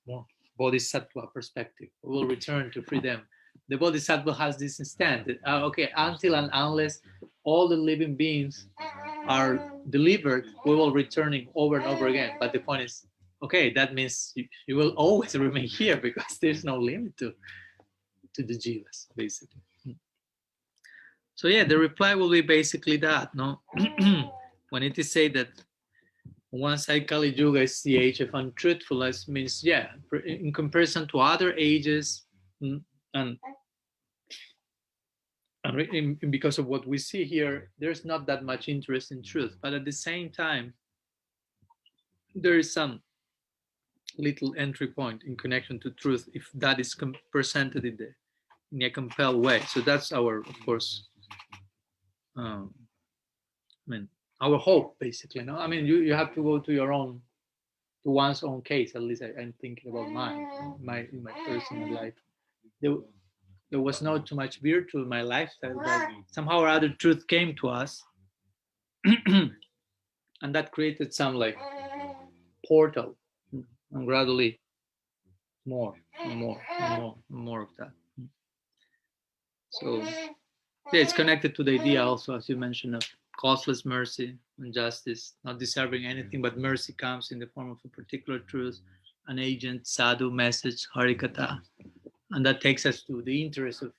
more bodhisattva perspective. We will return to freedom. The bodhisattva has this instant. Okay, until and unless all the living beings are delivered, we will returning over and over again. But the point is, okay, that means you will always remain here because there's no limit to the jivas, basically. So yeah, the reply will be basically that, no? When it is said that one side Kali-yuga is the age of untruthfulness, means, yeah, in comparison to other ages, and because of what we see here, there's not that much interest in truth. But at the same time, there is some little entry point in connection to truth if that is presented in a compelled way. So that's our, of course, I mean, our hope, basically. No, I mean, you have to go to one's own case. At least I'm thinking about mine, in my personal life. There was not too much virtue in my lifestyle, but somehow or other truth came to us, and that created some like portal, and gradually more and more of that. So yeah, it's connected to the idea also, as you mentioned, of causeless mercy and justice, not deserving anything, but mercy comes in the form of a particular truth, an agent, sadhu, message, harikatha. And that takes us to the interest of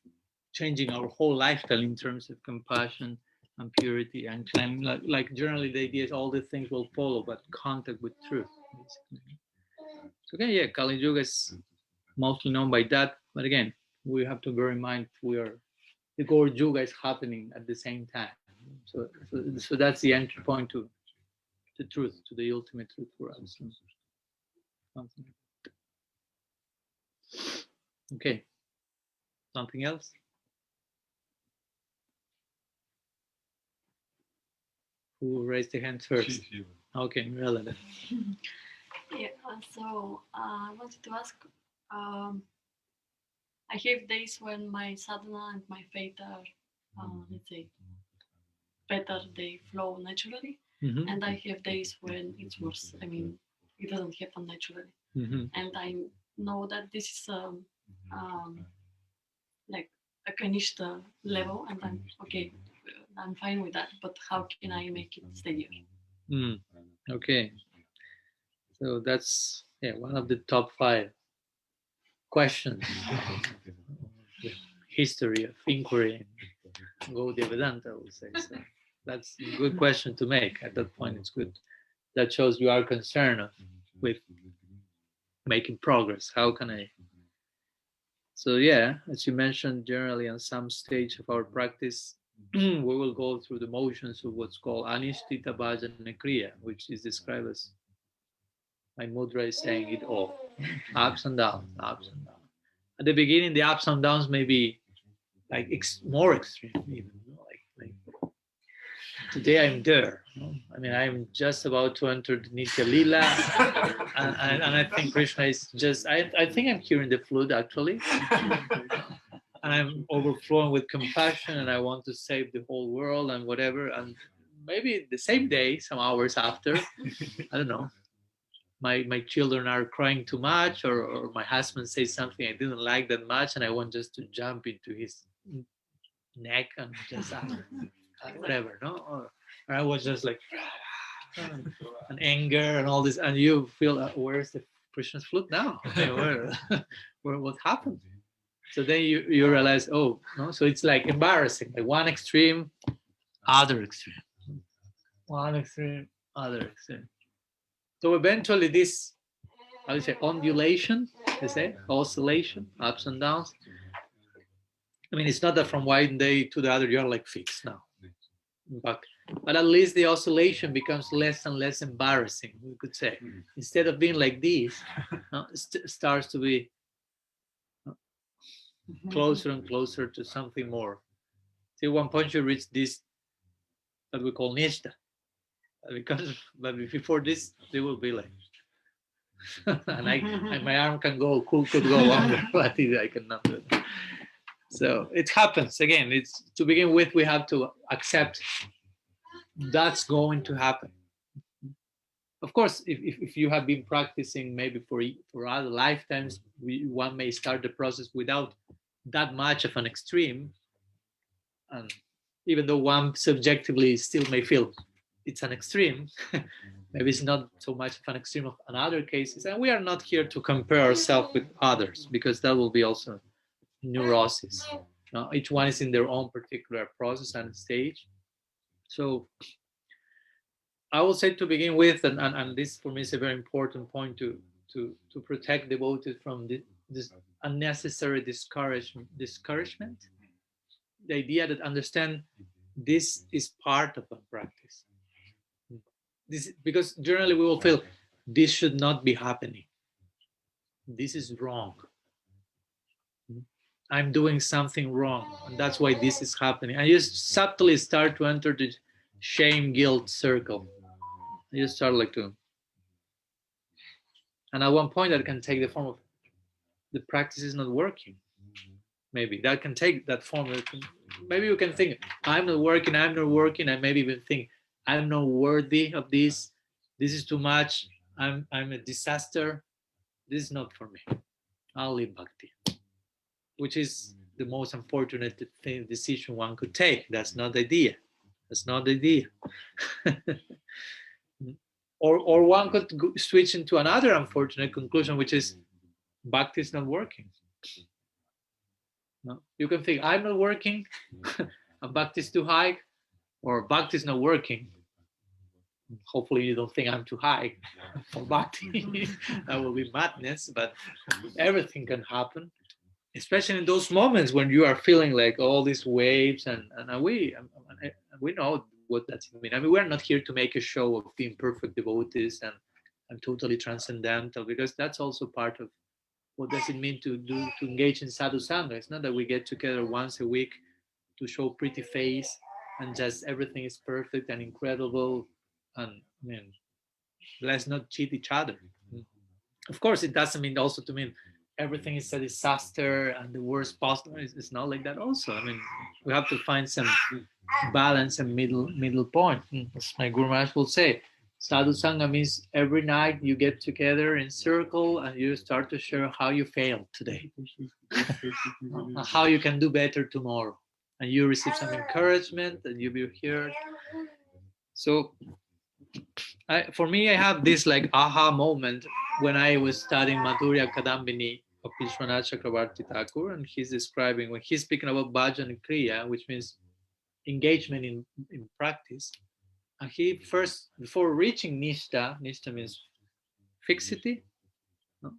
changing our whole lifestyle in terms of compassion and purity and cleansing. Like generally the idea is all the things will follow, but contact with truth, basically. So again, yeah, Kali-yuga is mostly known by that. But again, we have to bear in mind the Gaur Yuga is happening at the same time. So that's the entry point to the truth, to the ultimate truth for us. Okay. Something else? Who raised the hand first? Okay, Mirella then. Yeah, so I wanted to ask, I have days when my sadhana and my faith are, let's say, better, they flow naturally. Mm-hmm. And I have days when it's worse. I mean, it doesn't happen naturally. Mm-hmm. And I know that this is like a kanishta level, and I'm okay, I'm fine with that, but how can I make it steadier? Okay. So that's one of the top 5 questions. History of inquiry in Gaudiya Vedanta, I would say. So that's a good question to make. At that point, it's good. That shows you are concerned with making progress. How can I? So yeah, as you mentioned, generally on some stage of our practice, we will go through the motions of what's called Anishtita Bhajana Kriya, which is described as, my mudra is saying it all, ups and downs, ups and downs. At the beginning, the ups and downs may be like more extreme, even like today I'm there. I mean, I'm just about to enter the Nitya Lila, and I think Krishna is just. I think I'm hearing the flute actually, and I'm overflowing with compassion, and I want to save the whole world and whatever. And maybe the same day, some hours after, I don't know. My children are crying too much, or my husband says something I didn't like that much, and I want just to jump into his neck and just whatever, no? Or I was just like and anger and all this, and you feel where's the Krishna's flute now? where what happened? So then you realize, oh no, so it's like embarrassing, like one extreme, other extreme, one extreme, other extreme. So eventually this, how do you say, ondulation, they say, oscillation, ups and downs. I mean, it's not that from one day to the other you're like fixed now, but at least the oscillation becomes less and less embarrassing, we could say. Instead of being like this, it starts to be closer and closer to something more. See, at one point you reach this that we call nishta, but before this, they will be like, and my arm could go longer, but I cannot do it. So it happens again. It's to begin with, we have to accept that's going to happen. Of course, if you have been practicing maybe for other lifetimes, one may start the process without that much of an extreme, and even though one subjectively still may feel it's an extreme, maybe it's not so much of an extreme of another cases. And we are not here to compare ourselves with others, because that will be also neurosis. Each one is in their own particular process and stage. So I will say to begin with, and this for me is a very important point, to protect devotees from this unnecessary discouragement. The idea that understand this is part of a practice. This, because generally we will feel this should not be happening. This is wrong. I'm doing something wrong, and that's why this is happening. And you subtly start to enter the shame guilt circle. You start like to, and at one point that can take the form of the practice is not working. Maybe that can take that form. Maybe you can think, I'm not working, and maybe even think, I'm not worthy of this. This is too much. I'm a disaster. This is not for me. I'll leave Bhakti, which is the most unfortunate decision one could take. That's not the idea. That's not the idea. Or one could switch into another unfortunate conclusion, which is Bhakti is not working. No? You can think, I'm not working, and Bhakti is too high, or Bhakti is not working. Hopefully you don't think I'm too high for Bhakti. That will be madness, but everything can happen, especially in those moments when you are feeling like all these waves, and we know what that means. I mean, we're not here to make a show of being perfect devotees and totally transcendental, because that's also part of what does it mean to engage in sadhu sangha. It's not that we get together once a week to show pretty face and just everything is perfect and incredible, and I mean, let's not cheat each other. Of course, it doesn't mean also to mean everything is a disaster and the worst possible. It's not like that also. I mean, we have to find some balance and middle point. As my Guru Maharaj will say, sadhu sangha means every night you get together in circle and you start to share how you failed today, how you can do better tomorrow, and you receive some encouragement and you be heard. So for me, I have this like aha moment when I was studying Madhurya Kadambini of Vishwanath Chakravarti Thakur, and he's describing, when he's speaking about bhajan kriya, which means engagement in practice, and he first, before reaching nishta means fixity, no?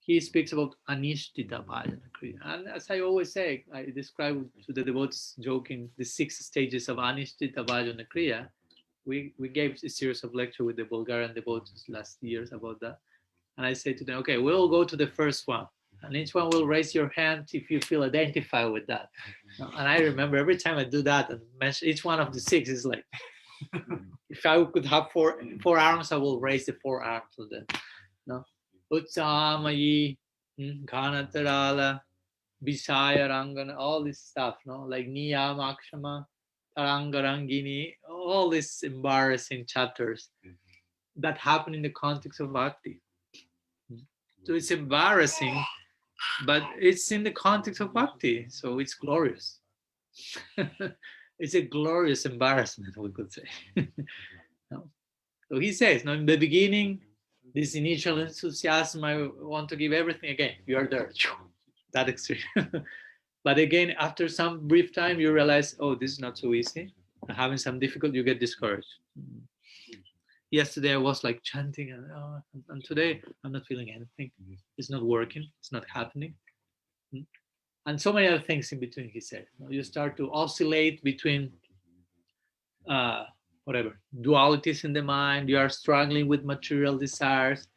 he speaks about Anishtita Bhajana Kriya. And as I always say, I describe to the devotees joking the 6 stages of Anishtita Bhajana Kriya. We gave a series of lectures with the Bulgarian devotees last years about that. And I say to them, okay, we'll go to the first one. And each one will raise your hand if you feel identified with that. And I remember every time I do that and mention each one of the 6 is like, if I could have four arms, I will raise the 4 arms of them. No? Utsamayi, Ghanatarala, Visaya Rangana, all this stuff, no? Like Niyamakshama, Tarangarangini, all these embarrassing chapters that happen in the context of bhakti. So it's embarrassing, but it's in the context of bhakti, so it's glorious. It's a glorious embarrassment, we could say. No? So he says, no, in the beginning, this initial enthusiasm, I want to give everything again. You are there, that extreme. But again, after some brief time, you realize, oh, this is not so easy. I'm having some difficulty, you get discouraged. Yesterday I was like chanting, and today I'm not feeling anything. It's not working. It's not happening. And so many other things in between, he said. You start to oscillate between whatever dualities in the mind. You are struggling with material desires.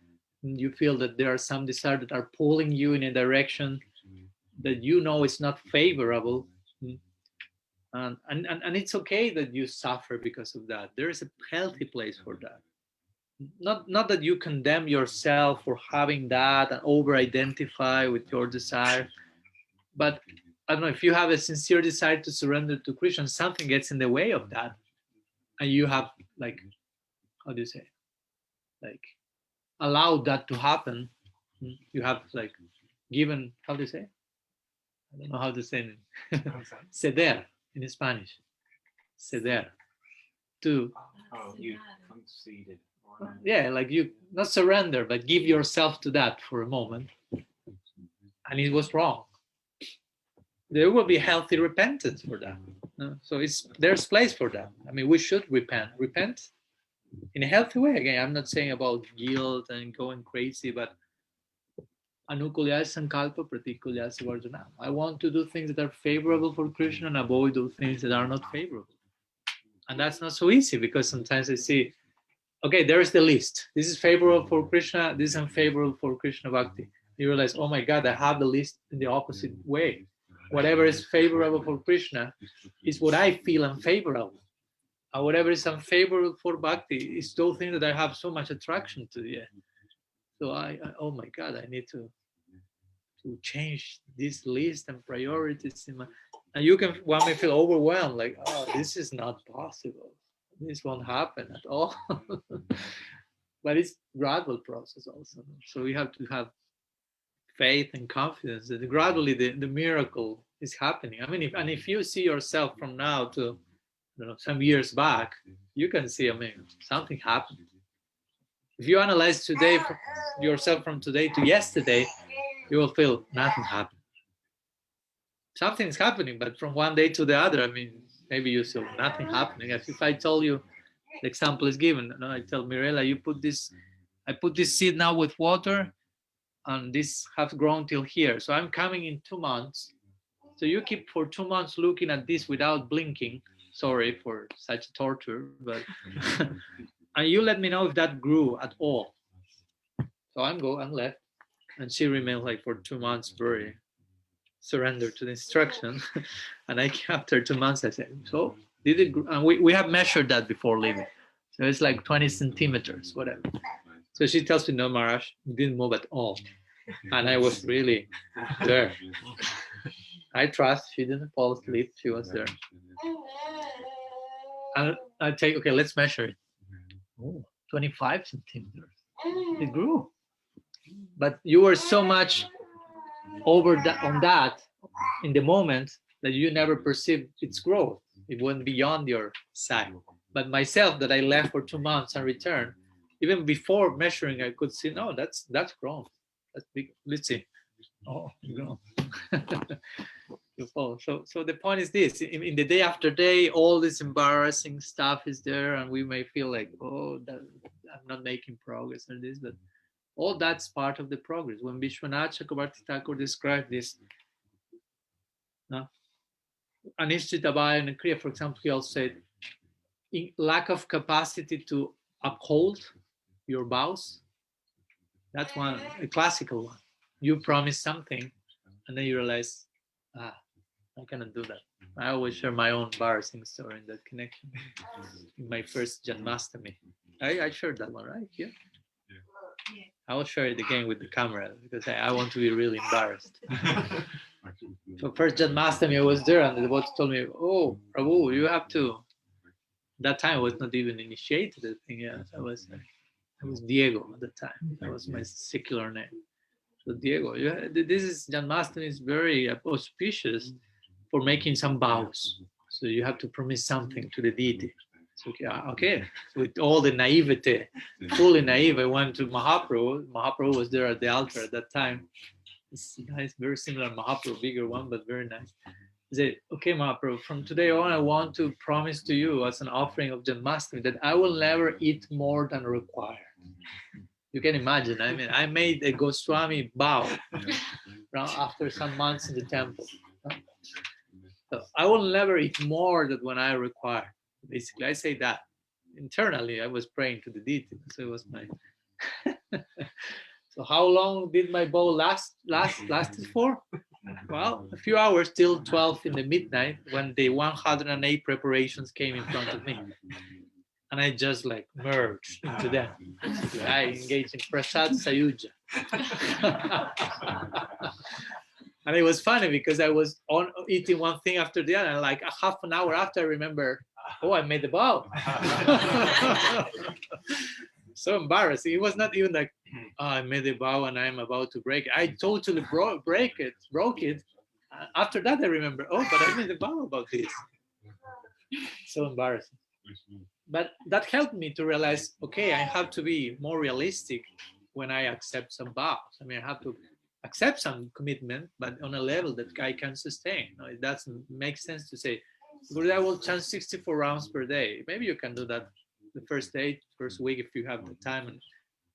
And you feel that there are some desires that are pulling you in a direction that you know is not favorable. And it's okay that you suffer because of that. There is a healthy place for that. Not that you condemn yourself for having that and over-identify with your desire. But I don't know, if you have a sincere desire to surrender to Krishna, something gets in the way of that. And you have, like, how do you say, like, allowed that to happen. You have, like, given, how do you say? I don't know how to say it. Ceder in Spanish. Ceder. To. Oh, you conceded. Yeah, like you, not surrender, but give yourself to that for a moment. And it was wrong. There will be healthy repentance for that. So there's place for that. I mean, we should repent in a healthy way. Again, I'm not saying about guilt and going crazy, but anukulya sankalpa pratikulya savarjana. I want to do things that are favorable for Krishna and avoid those things that are not favorable. And that's not so easy, because sometimes I see, okay, there's the list. This is favorable for Krishna. This is unfavorable for Krishna Bhakti. You realize, oh my God, I have the list in the opposite way. Whatever is favorable for Krishna is what I feel unfavorable. And whatever is unfavorable for Bhakti is those things that I have so much attraction to. Yeah. So I oh my God, I need to change this list and priorities in my. And one may feel overwhelmed, like, oh, this is not possible. This won't happen at all. But it's a gradual process also. So we have to have faith and confidence that gradually the miracle is happening. I mean, if you see yourself from now to some years back, you can see, I mean, something happened. If you analyze today yourself from today to yesterday, you will feel nothing happened. Something's happening, but from one day to the other, I mean, maybe you saw nothing happening. As if I told you, the example is given. I tell Mirella, I put this seed now with water, and this has grown till here. So I'm coming in 2 months. So you keep for 2 months looking at this without blinking. Sorry for such torture, but and you let me know if that grew at all. So I'm left, and she remained like for 2 months very surrendered to the instruction. And after 2 months I said, so did it grow? And we have measured that before leaving. So it's like 20 centimeters, whatever. So she tells me, no, Maharaj, it didn't move at all. And I was really there. I trust she didn't fall asleep. She was there. And I take, okay, let's measure it. Oh, 25 centimeters. It grew. But you were so much over on that in the moment that you never perceived its growth. It went beyond your sight. But myself, that I left for 2 months and returned, even before measuring, I could see, no, that's grown. That's big. Let's see. Oh, you grown. You fall. So the point is this: in the day after day, all this embarrassing stuff is there, and we may feel like, oh, I'm not making progress or this, but All that's part of the progress. When Vishwanath Chakrabarti Thakur described this, Anishtita and Kriya, for example, he also said, in lack of capacity to uphold your vows. That's one, a classical one. You promise something, and then you realize, I cannot do that. I always share my own embarrassing story in that connection. In my first Janmashtami, I shared that one, right? Yeah. I will share it again with the camera because I want to be really embarrassed. So first Janmashtami, I was there, and the devotee told me, "Oh, Prabhu, you have to." That time I was not even initiated. The thing, yeah, I was Diego at the time. That was my secular name. So Diego, this is Janmashtami is very auspicious for making some vows. So you have to promise something to the deity. So, okay. With all the naivete, fully naive, I went to Mahaprabhu. Mahaprabhu was there at the altar at that time. It's nice, very similar Mahaprabhu, bigger one, but very nice. He said, okay, Mahaprabhu, from today on, I want to promise to you as an offering of Janmashtami that I will never eat more than required. You can imagine, I mean, I made a Goswami vow after some months in the temple. So I will never eat more than when I require. Basically, I say that. Internally, I was praying to the deity. So it was my... So how long did my vow lasted for? Well, a few hours till 12 in the midnight when the 108 preparations came in front of me. And I just like merged into them. I engaged in Prasad Sayuja. And it was funny because I was eating one thing after the other. And like a half an hour after, I remember, oh, I made the vow. So embarrassing. It was not even like, oh, I made a vow and I'm about to break it. I totally broke it. After that, I remember, oh, but I made a vow about this. So embarrassing. But that helped me to realize, okay, I have to be more realistic when I accept some vows. I mean, I have to accept some commitment, but on a level that I can sustain. No, it doesn't make sense to say, Guru, I will chant 64 rounds per day. Maybe you can do that the first day, first week, if you have the time.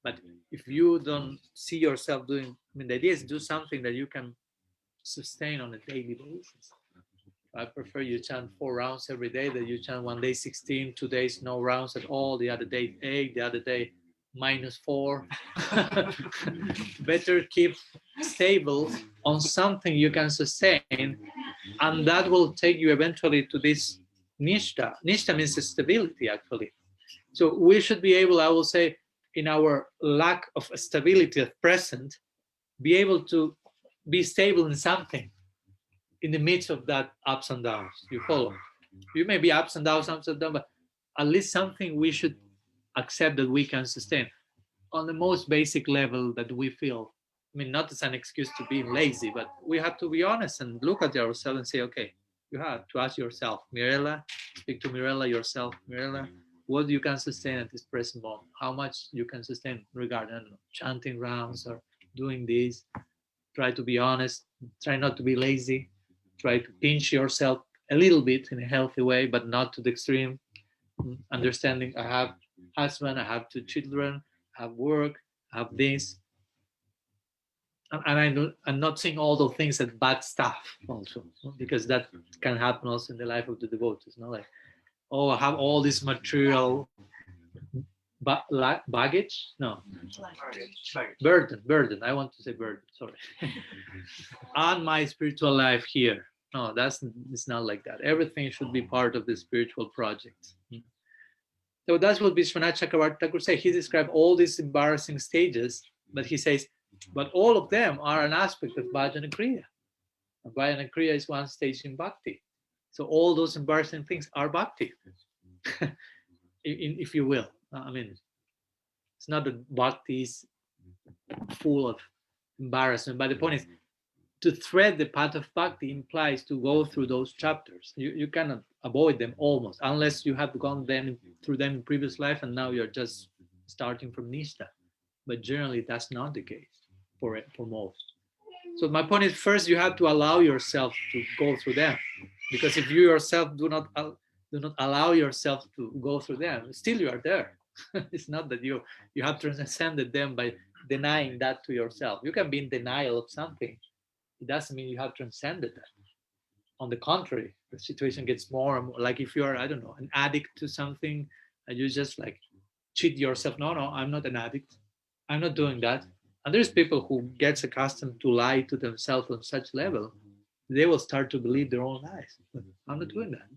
But if you don't see yourself doing, I mean, the idea is do something that you can sustain on a daily basis. I prefer you chant 4 rounds every day, that you chant one day 16, 2 days no rounds at all, the other day 8, the other day -4. Better keep stable on something you can sustain, and that will take you eventually to this nishta. Nishta means stability, actually. So we should be able, I will say, in our lack of stability at present, be able to be stable in something in the midst of that ups and downs. You follow? You may be ups and downs, but at least something we should accept that we can sustain on the most basic level that we feel. I mean, not as an excuse to be lazy, but we have to be honest and look at ourselves and say, okay, you have to ask yourself, Mirella, speak to Mirella yourself, Mirella, what you can sustain at this present moment, how much you can sustain regarding, I don't know, chanting rounds or doing this. Try to be honest, try not to be lazy, try to pinch yourself a little bit in a healthy way, but not to the extreme. Understanding, I have husband, I have 2 children, I have work, I have this. And I'm not saying all those things as bad stuff also, because that can happen also in the life of the devotees. Not like, oh, I have all this material baggage. No, burden. I want to say burden. Sorry. On my spiritual life here. No, it's not like that. Everything should be part of the spiritual project. So that's what Vishwanath Chakrabarti Thakur said. He described all these embarrassing stages, but he says, but all of them are an aspect of Bhajana Kriya. And Bhajana Kriya is one stage in Bhakti. So all those embarrassing things are Bhakti, if you will. I mean, it's not that Bhakti is full of embarrassment, but the point is, to thread the path of Bhakti implies to go through those chapters. You cannot avoid them almost, unless you have gone through them in previous life and now you're just starting from Nishta. But generally, that's not the case for most. So my point is, first you have to allow yourself to go through them, because if you yourself do not allow yourself to go through them, still you are there. It's not that you have transcended them by denying that to yourself. You can be in denial of something. It doesn't mean you have transcended that. On the contrary, the situation gets more and more, like if you're, I don't know, an addict to something, and you just like cheat yourself. No, I'm not an addict. I'm not doing that. And there's people who gets accustomed to lie to themselves on such level, they will start to believe their own lies. I'm not doing that.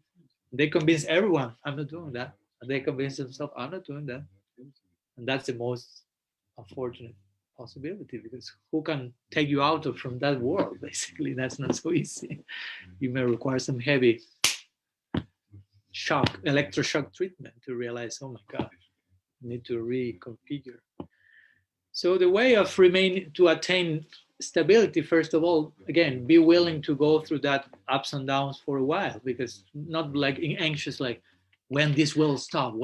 They convince everyone, I'm not doing that. And they convince themselves, I'm not doing that. And that's the most unfortunate possibility, because who can take you out of from that world? Basically, that's not so easy. You may require some heavy electroshock treatment to realize, oh my God, I need to reconfigure. So the way of to attain stability, first of all, again, be willing to go through that ups and downs for a while, because not like anxious, like when this will stop,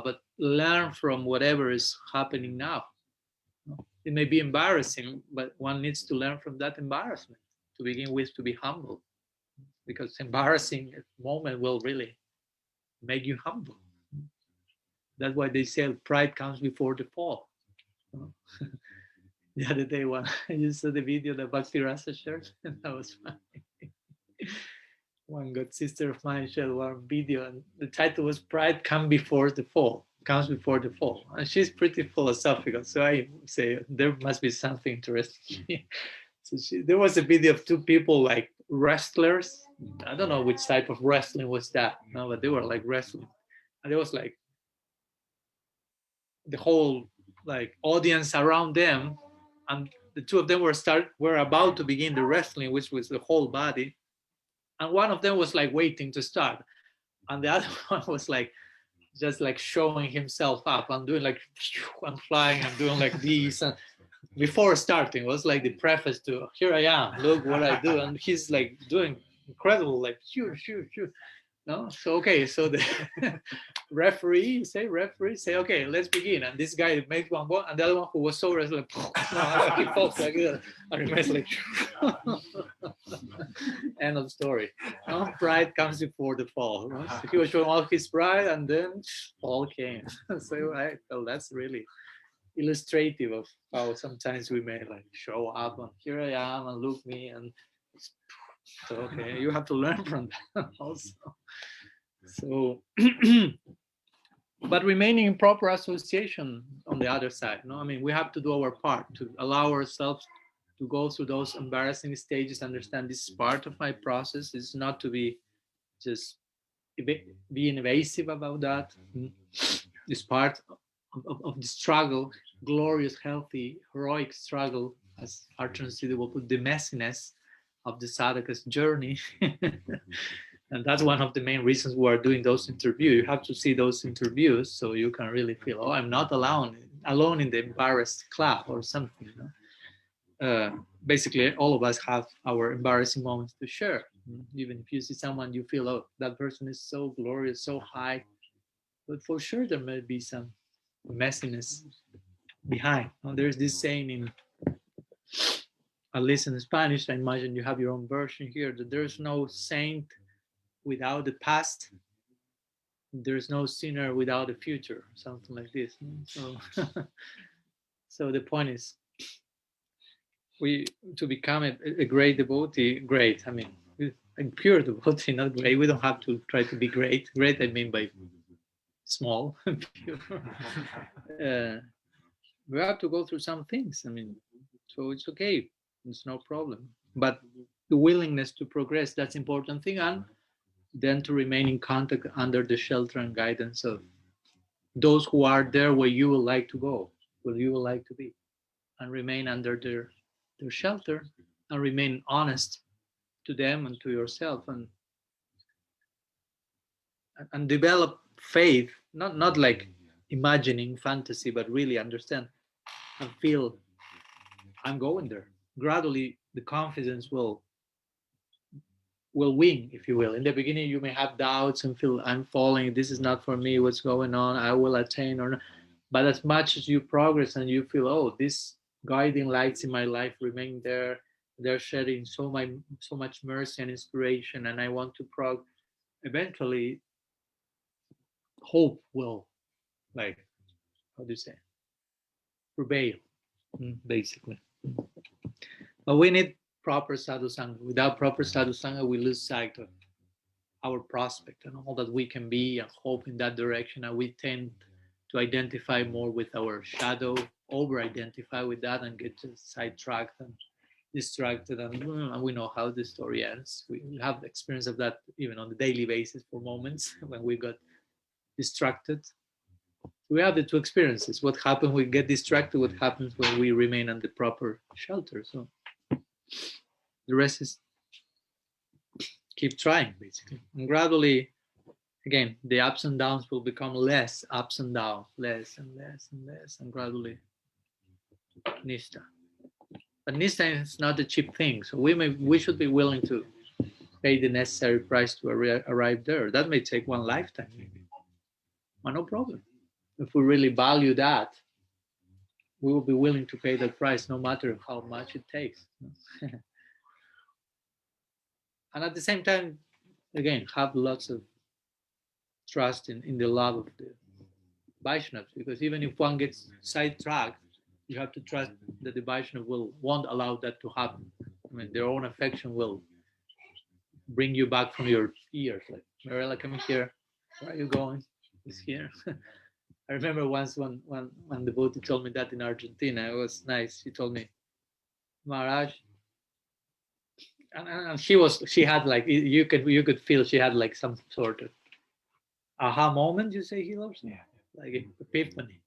but learn from whatever is happening now. It may be embarrassing, but one needs to learn from that embarrassment to begin with, to be humble, because embarrassing moment will really make you humble. That's why they say pride comes before the fall. The other day, when I saw the video that Bhakti Rasa shared, and that was funny. One good sister of mine shared one video, and the title was "Pride Comes Before the Fall." Comes before the fall, and she's pretty philosophical. So I say there must be something interesting. So there was a video of two people like wrestlers. I don't know which type of wrestling was that, no, but they were like wrestling, and there was like the whole like audience around them, and the two of them were about to begin the wrestling, which was the whole body, and one of them was like waiting to start, and the other one was like just like showing himself up and doing like I'm flying, I'm doing like this, and before starting was like the preface to here I am, look what I do, and he's like doing incredible, like shoot. No, so okay, so the referee say, okay, let's begin. And this guy makes one goal, and the other one who was so restless, like, he falls like that, and remains like end of story. No? Pride comes before the fall. No? So he was showing all his pride, and then fall came. So I felt that's really illustrative of how sometimes we may like show up and here I am and look me, and so okay, you have to learn from that also. So but remaining in proper association on the other side, no, I mean, we have to do our part to allow ourselves to go through those embarrassing stages, understand this is part of my process. It's not to be just being evasive about that. It's part of the struggle, glorious, healthy, heroic struggle, as Archon Siddhi will put, the messiness of the sadhaka's journey. And that's one of the main reasons we are doing those interviews. You have to see those interviews so you can really feel, oh, I'm not alone in the embarrassed club or something. You know? Basically, all of us have our embarrassing moments to share. Even if you see someone, you feel, oh, that person is so glorious, so high. But for sure, there may be some messiness behind. There's this saying at least in Spanish, I imagine you have your own version here, that there's no saint without the past, there's no sinner without the future, something like this. So, so the point is, to become a great devotee, great, I mean, a pure devotee, not great. We don't have to try to be great. Great, I mean by small, pure. We have to go through some things. I mean, so it's okay. It's no problem. But the willingness to progress, that's the important thing. And then to remain in contact under the shelter and guidance of those who are there where you would like to go, where you would like to be, and remain under their shelter and remain honest to them and to yourself, and develop faith, not like imagining fantasy, but really understand and feel I'm going there. Gradually, the confidence will win, if you will. In the beginning, you may have doubts and feel I'm falling. This is not for me. What's going on? I will attain or not. But as much as you progress and you feel, oh, these guiding lights in my life remain there. They're shedding so much mercy and inspiration, and I want to eventually, hope will, like, how do you say, prevail. basically. But we need proper sadhu sangha. Without proper sadhu sangha, we lose sight of our prospect and all that we can be and hope in that direction. And we tend to identify more with our shadow, over-identify with that, and get just sidetracked and distracted. And we know how the story ends. We have the experience of that even on a daily basis for moments when we got distracted. We have the two experiences. What happens when we get distracted, what happens when we remain on the proper shelter. So the rest is keep trying, basically. And gradually, again, the ups and downs will become less ups and downs, less and less and less, and gradually Nishta. But Nishta is not a cheap thing. So we should be willing to pay the necessary price to arrive there. That may take one lifetime, maybe. But no problem. If we really value that, we will be willing to pay that price no matter how much it takes. And at the same time, again, have lots of trust in the love of the Vaishnavas, because even if one gets sidetracked, you have to trust that the Vaishnava won't allow that to happen. I mean, their own affection will bring you back from your fears. Like, Marilla, come here. Where are you going? He's here. I remember once one devotee told me that in Argentina. It was nice. She told me, Maharaj, and she had like, you could feel she had like some sort of aha moment, you say, healers? Yeah. Like epiphany.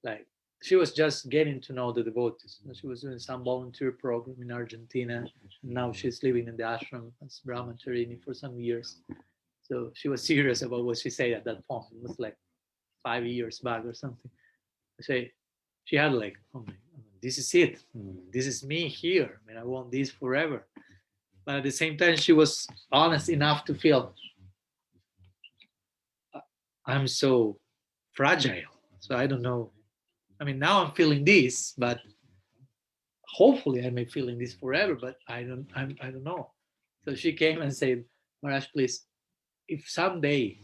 Like she was just getting to know the devotees. She was doing some volunteer program in Argentina, and now she's living in the ashram as brahmacharini for some years. So she was serious about what she said at that point. It was like 5 years back or something. I say, she had like, oh my, this is it. This is me here. I mean, I want this forever. But at the same time, she was honest enough to feel, I'm so fragile. So I don't know. I mean, now I'm feeling this, but hopefully I may feeling this forever, but I don't know. So she came and said, Maharaj, please, if someday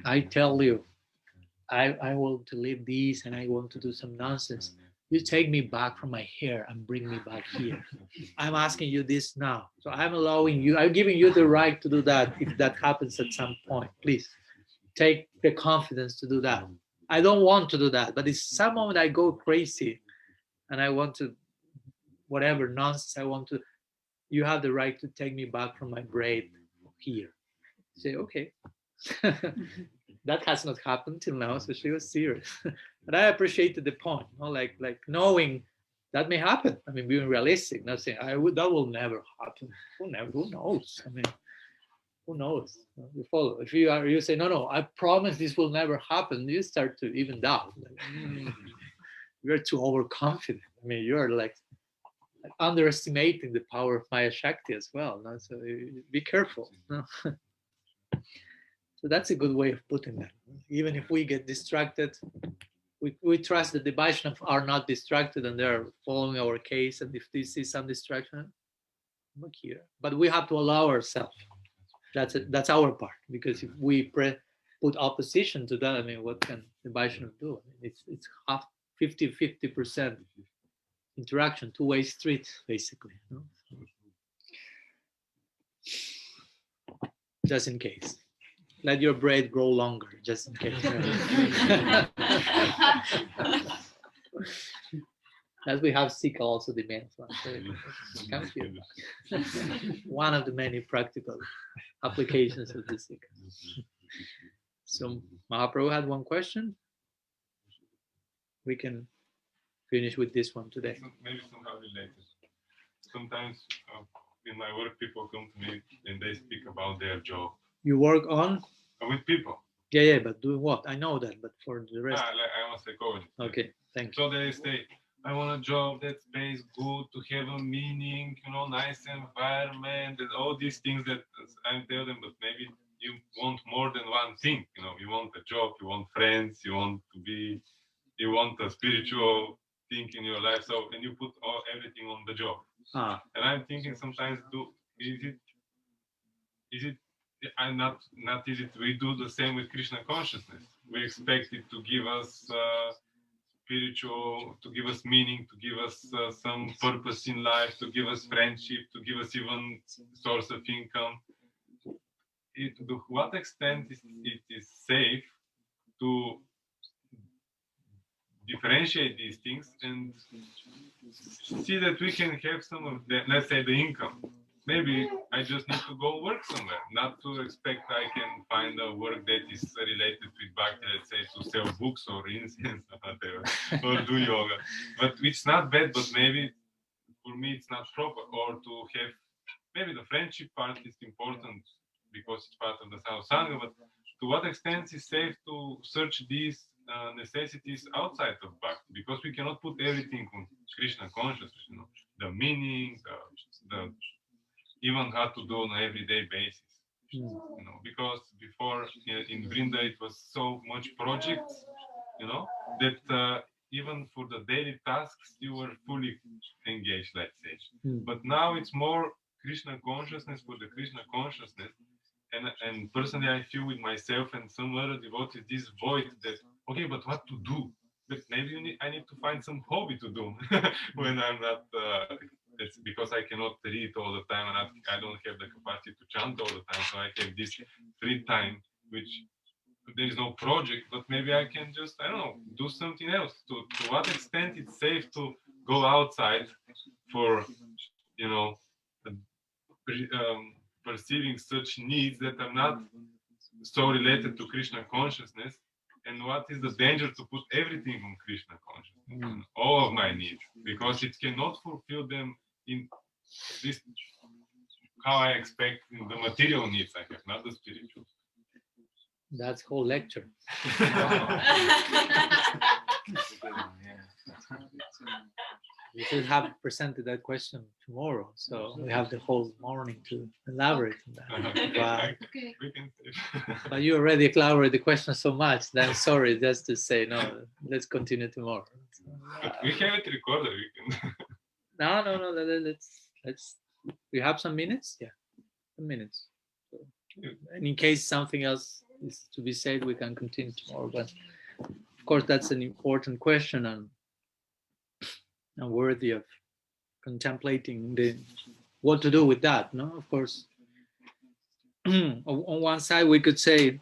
I tell you I want to live this and I want to do some nonsense, you take me back from my hair and bring me back here. I'm asking you this now. So I'm allowing you, I'm giving you the right to do that if that happens at some point. Please take the confidence to do that. I don't want to do that, but if some moment I go crazy and I want to, whatever nonsense I want to, you have the right to take me back from my grave here. Say, okay. That has not happened till now, so she was serious. But I appreciated the point, like knowing that may happen. I mean, being realistic, not saying that will never happen. Who knows? I mean, who knows? You follow. If you say no, I promise this will never happen, you start to even doubt. Like, you're too overconfident. I mean, you're like underestimating the power of Maya Shakti as well. No? So be careful. No? So that's a good way of putting that. Even if we get distracted, we trust that the Vaishnavas are not distracted and they're following our case. And if they see some distraction, look here. But we have to allow ourselves. That's our part. Because if we put opposition to that, I mean, what can the Vaishnava do? I mean, it's half 50% interaction, two-way street, basically. No? Just in case. Let your braid grow longer, just in case. As we have Sika also demands one. So come here. One of the many practical applications of the Sika. So Mahaprabhu had one question. We can finish with this one today. Maybe somehow related. Sometimes in my work, people come to me and they speak about their job. You work on? With people. Yeah, but doing what? I know that, but for the rest. I want to psychologist. Okay, thank you. So they say, I want a job that pays good, to have a meaning, nice environment, and all these things that I tell them, but maybe you want more than one thing. You want a job, you want friends, you want a spiritual thing in your life. So, and you put everything on the job. And I'm thinking sometimes, is it I'm not easy. We do the same with Krishna consciousness. We expect it to give us spiritual, to give us meaning, to give us some purpose in life, to give us friendship, to give us even source of income. To what extent it is safe to differentiate these things and see that we can have some of the, let's say, the income. Maybe I just need to go work somewhere, not to expect I can find a work that is related with Bhakti, let's say, to sell books or incense or whatever, or do yoga. But it's not bad, but maybe for me it's not proper. Or to have, maybe the friendship part is important because it's part of the Sangha, but to what extent is safe to search these necessities outside of Bhakti? Because we cannot put everything on Krishna consciousness, you know, the meaning, the even how to do on an everyday basis, you know, because before in Vrinda it was so much projects, you know, that even for the daily tasks you were fully engaged, let's say. But now it's more Krishna consciousness for the Krishna consciousness, and personally I feel with myself and some other devotees this void that, okay, but what to do? But maybe I need to find some hobby to do when I'm not. It's because I cannot read all the time, and I don't have the capacity to chant all the time. So I have this free time, which there is no project, but maybe I can just, I don't know, do something else. To what extent it's safe to go outside for, you know, perceiving such needs that are not so related to Krishna consciousness, and what is the danger to put everything on Krishna consciousness, all of my needs, because it cannot fulfill them in this, how I expect in the material needs I have, not the spiritual. That's whole lecture. We should have presented that question tomorrow, so we have the whole morning to elaborate on that. But you already elaborated the question so much, then sorry, just to say, no, let's continue tomorrow. But we have it recorded, we can. No, let's, we have some minutes? Yeah, some minutes. So, and in case something else is to be said, we can continue tomorrow, but of course that's an important question and worthy of contemplating what to do with that. No, of course, on one side we could say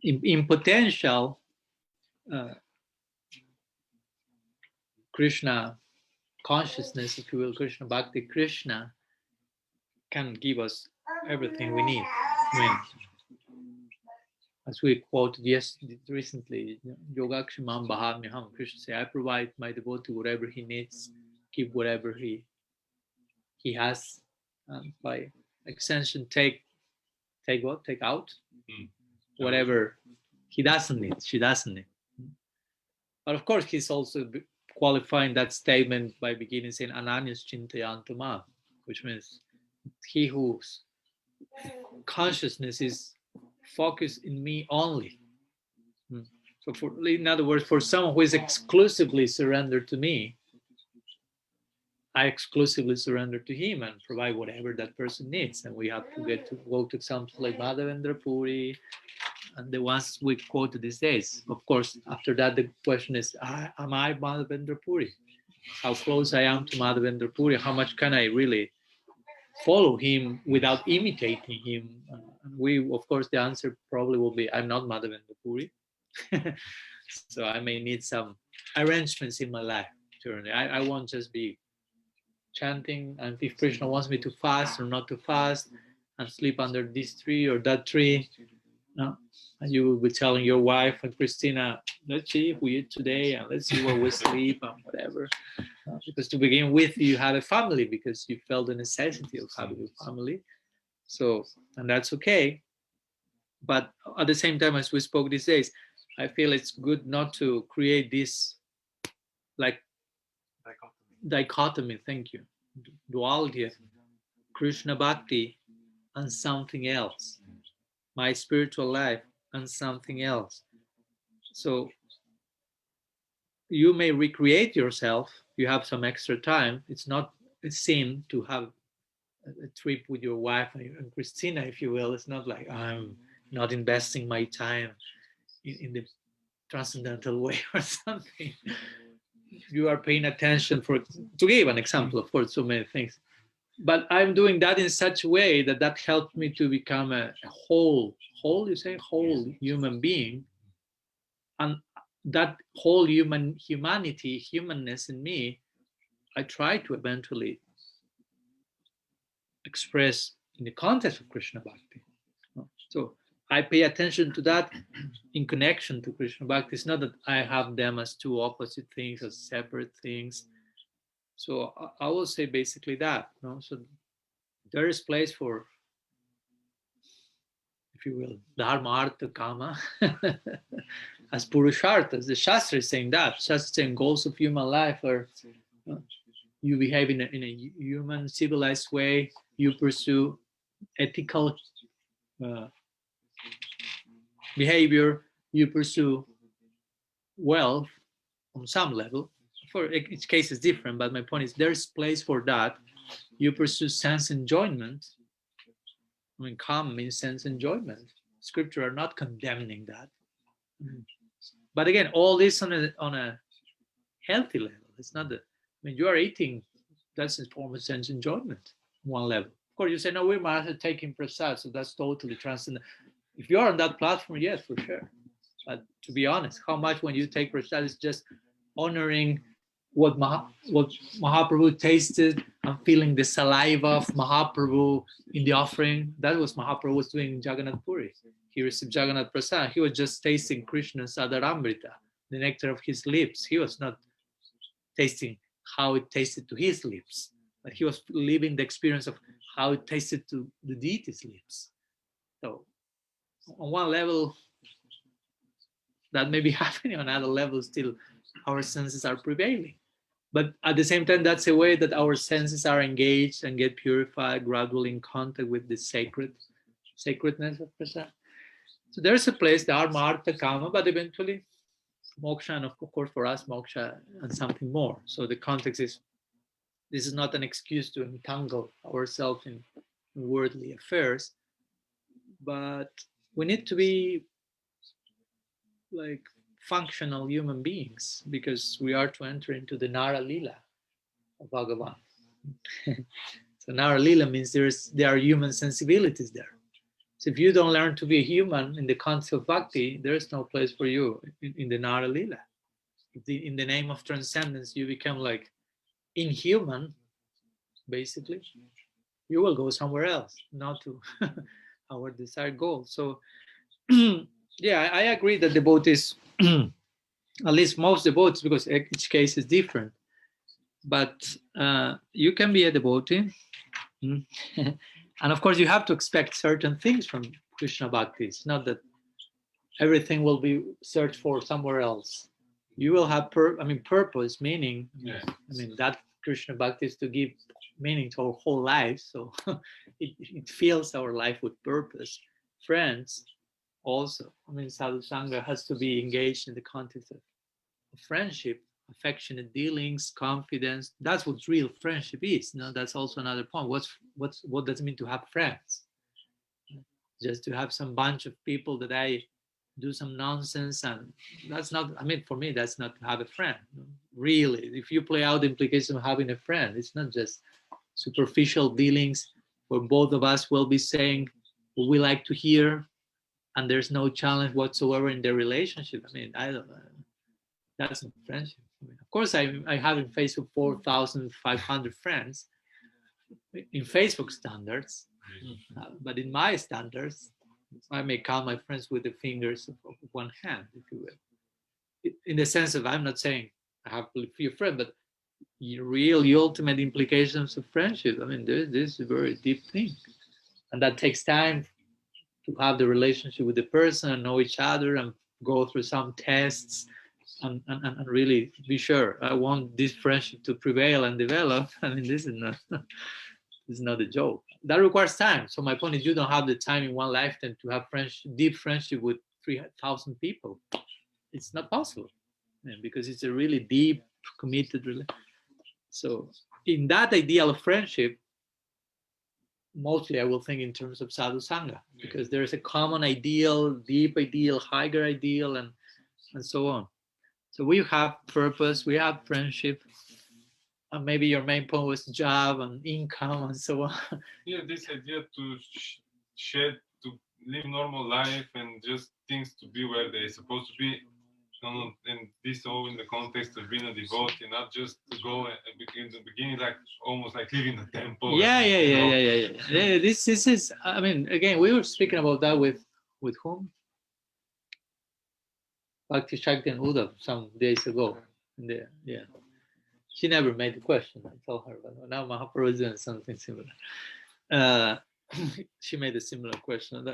in potential Krishna consciousness, if you will, Krishna Bhakti, Krishna can give us everything we need. I mean, as we quoted recently, Yogakshimam Bahamyaham, Krishna say, I provide my devotee whatever he needs, give whatever he has, and by extension take what? Take out whatever he doesn't need, she doesn't need. But of course, he's also qualifying that statement by beginning saying Ananyas Chintayantama, which means he whose consciousness is focused in me only. So in other words, for someone who is exclusively surrendered to me, I exclusively surrender to him and provide whatever that person needs. And we have to go to examples like Madhavendra Puri and the ones we quoted these days. Of course, after that, the question is, am I Madhavendra Puri? How close I am to Madhavendra Puri? How much can I really follow him without imitating him? Of course, the answer probably will be, I'm not Madhavendra Puri. So I may need some arrangements in my life. I won't just be chanting, and if Krishna wants me to fast or not to fast and sleep under this tree or that tree, no, and you will be telling your wife and Christina, let's see if we eat today and let's see where we sleep and whatever. Because to begin with, you had a family because you felt the necessity of having a family. So, and that's okay. But at the same time, as we spoke these days, I feel it's good not to create this like dichotomy, thank you, duality of Krishna Bhakti and something else, my spiritual life and something else. So you may recreate yourself, you have some extra time. It's not a sin to have a trip with your wife and Christina, if you will. It's not like I'm not investing my time in the transcendental way or something. You are paying attention to give an example, of course, so many things. But I'm doing that in such a way that helps me to become a whole human being. And that whole humanness in me, I try to eventually express in the context of Krishna Bhakti. So I pay attention to that in connection to Krishna Bhakti. It's not that I have them as two opposite things, as separate things. So I will say basically that. So there is place for, if you will, dharma, artha, kama, as purusharthas. The Shastra is saying that. Shastra is saying goals of human life are you behave in a human, civilized way. You pursue ethical behavior. You pursue wealth on some level. For each case is different, but my point is there's place for that. You pursue sense enjoyment. I mean, calm means sense enjoyment. Scripture are not condemning that. But again, all this on a healthy level. It's not you are eating, that's a form of sense enjoyment, one level. Of course, you say, no, we're taking prasad, so that's totally transcendent. If you're on that platform, yes, for sure. But to be honest, how much when you take prasad is just honoring what Mahaprabhu tasted and feeling the saliva of Mahaprabhu in the offering. That was Mahaprabhu was doing in Jagannath Puri. He received Jagannath Prasad. He was just tasting Krishna's Adaramrita, the nectar of his lips. He was not tasting how it tasted to his lips, but he was living the experience of how it tasted to the deity's lips. So on one level, that may be happening. On another level, still our senses are prevailing. But at the same time, that's a way that our senses are engaged and get purified, gradually in contact with the sacredness of prasad. So there's a place, dharma, artha, kama, but eventually moksha, and of course for us, moksha and something more. So the context is, this is not an excuse to entangle ourselves in worldly affairs, but we need to be like functional human beings, because we are to enter into the Nara Lila of Bhagavan. So Nara Lila means there are human sensibilities there. So if you don't learn to be a human in the concept of bhakti, there is no place for you in the Nara Lila. In the name of transcendence, you become like inhuman, basically. You will go somewhere else, not to our desired goal. So yeah, I agree that devotees, at least most devotees, because each case is different, but you can be a devotee. And of course, you have to expect certain things from Krishna Bhakti. It's not that everything will be searched for somewhere else. You will have purpose, meaning. Yeah. I mean, that Krishna Bhakti is to give meaning to our whole life. So it fills our life with purpose. Friends, also. I mean, Sadhu Sangha has to be engaged in the context of friendship, affectionate dealings, confidence. That's what real friendship is. That's also another point. What does it mean to have friends? Just to have some bunch of people that I do some nonsense, and that's not, I mean, for me, that's not to have a friend. Really, if you play out the implication of having a friend, it's not just superficial dealings where both of us will be saying what we like to hear, and there's no challenge whatsoever in the relationship. I mean, I don't know. That's not friendship. I mean, of course, I have in Facebook 4,500 friends in Facebook standards, but in my standards, I may count my friends with the fingers of one hand, if you will. In the sense of, I'm not saying I have a few friends, but the ultimate implications of friendship. I mean, this is a very deep thing, and that takes time to have the relationship with the person and know each other and go through some tests and really be sure I want this friendship to prevail and develop. I mean, this is not a joke. That requires time. So my point is, you don't have the time in one lifetime to have deep friendship with 3,000 people. It's not possible, because it's a really deep, committed relationship. So in that ideal of friendship, mostly I will think in terms of sadhu sangha, because there is a common ideal, deep ideal, higher ideal, and and so on. So we have purpose, we have friendship, and maybe your main point was job and income and so on. Yeah, this idea to shed, to live normal life and just things to be where they're supposed to be. And this all in the context of being a devotee, not just to go in the beginning, like almost like living the temple. Yeah. This is, I mean, again, we were speaking about that with whom? Bhakti Shakti and Uddhav some days ago. Yeah. She never made the question, I told her, but now Mahaprabhu is doing something similar. She made a similar question.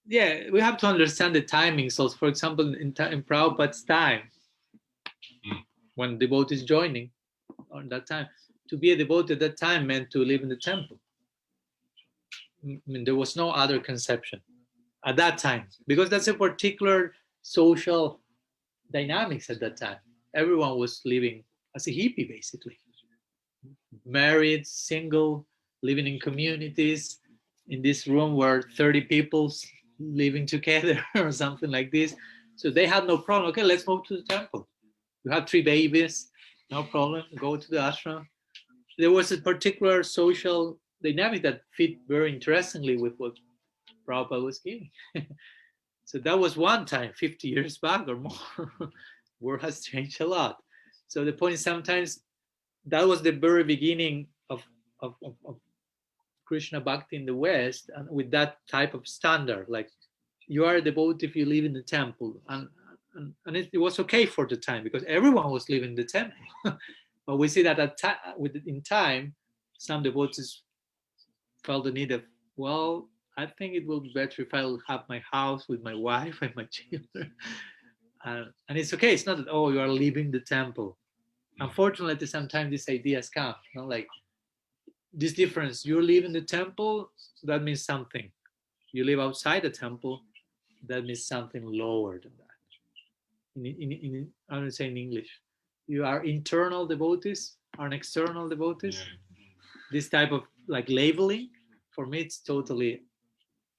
Yeah, we have to understand the timing. So, for example, in Prabhupada's time, when devotee is joining, on that time, to be a devotee at that time meant to live in the temple. I mean, there was no other conception at that time, because that's a particular social dynamics at that time. Everyone was living as a hippie, basically. Married, single, living in communities. In this room were 30 people living together or something like this. So they had no problem. Okay, let's move to the temple. You have 3 babies, no problem. Go to the ashram. There was a particular social dynamic that fit very interestingly with what Prabhupada was giving. So that was one time, 50 years back or more. World has changed a lot. So the point is, sometimes that was the very beginning of Krishna Bhakti in the West, and with that type of standard, like you are a devotee if you live in the temple, and it was okay for the time because everyone was living in the temple. But we see that in time, some devotees felt the need of, well, I think it will be better if I'll have my house with my wife and my children. And it's okay. It's not that, oh, you are leaving the temple. Unfortunately, sometimes these ideas come, like this difference. You live in the temple, that means something. You live outside the temple, that means something lower than that. I don't say in English. You are internal devotees, are external devotees. Yeah. This type of like labeling, for me, it's totally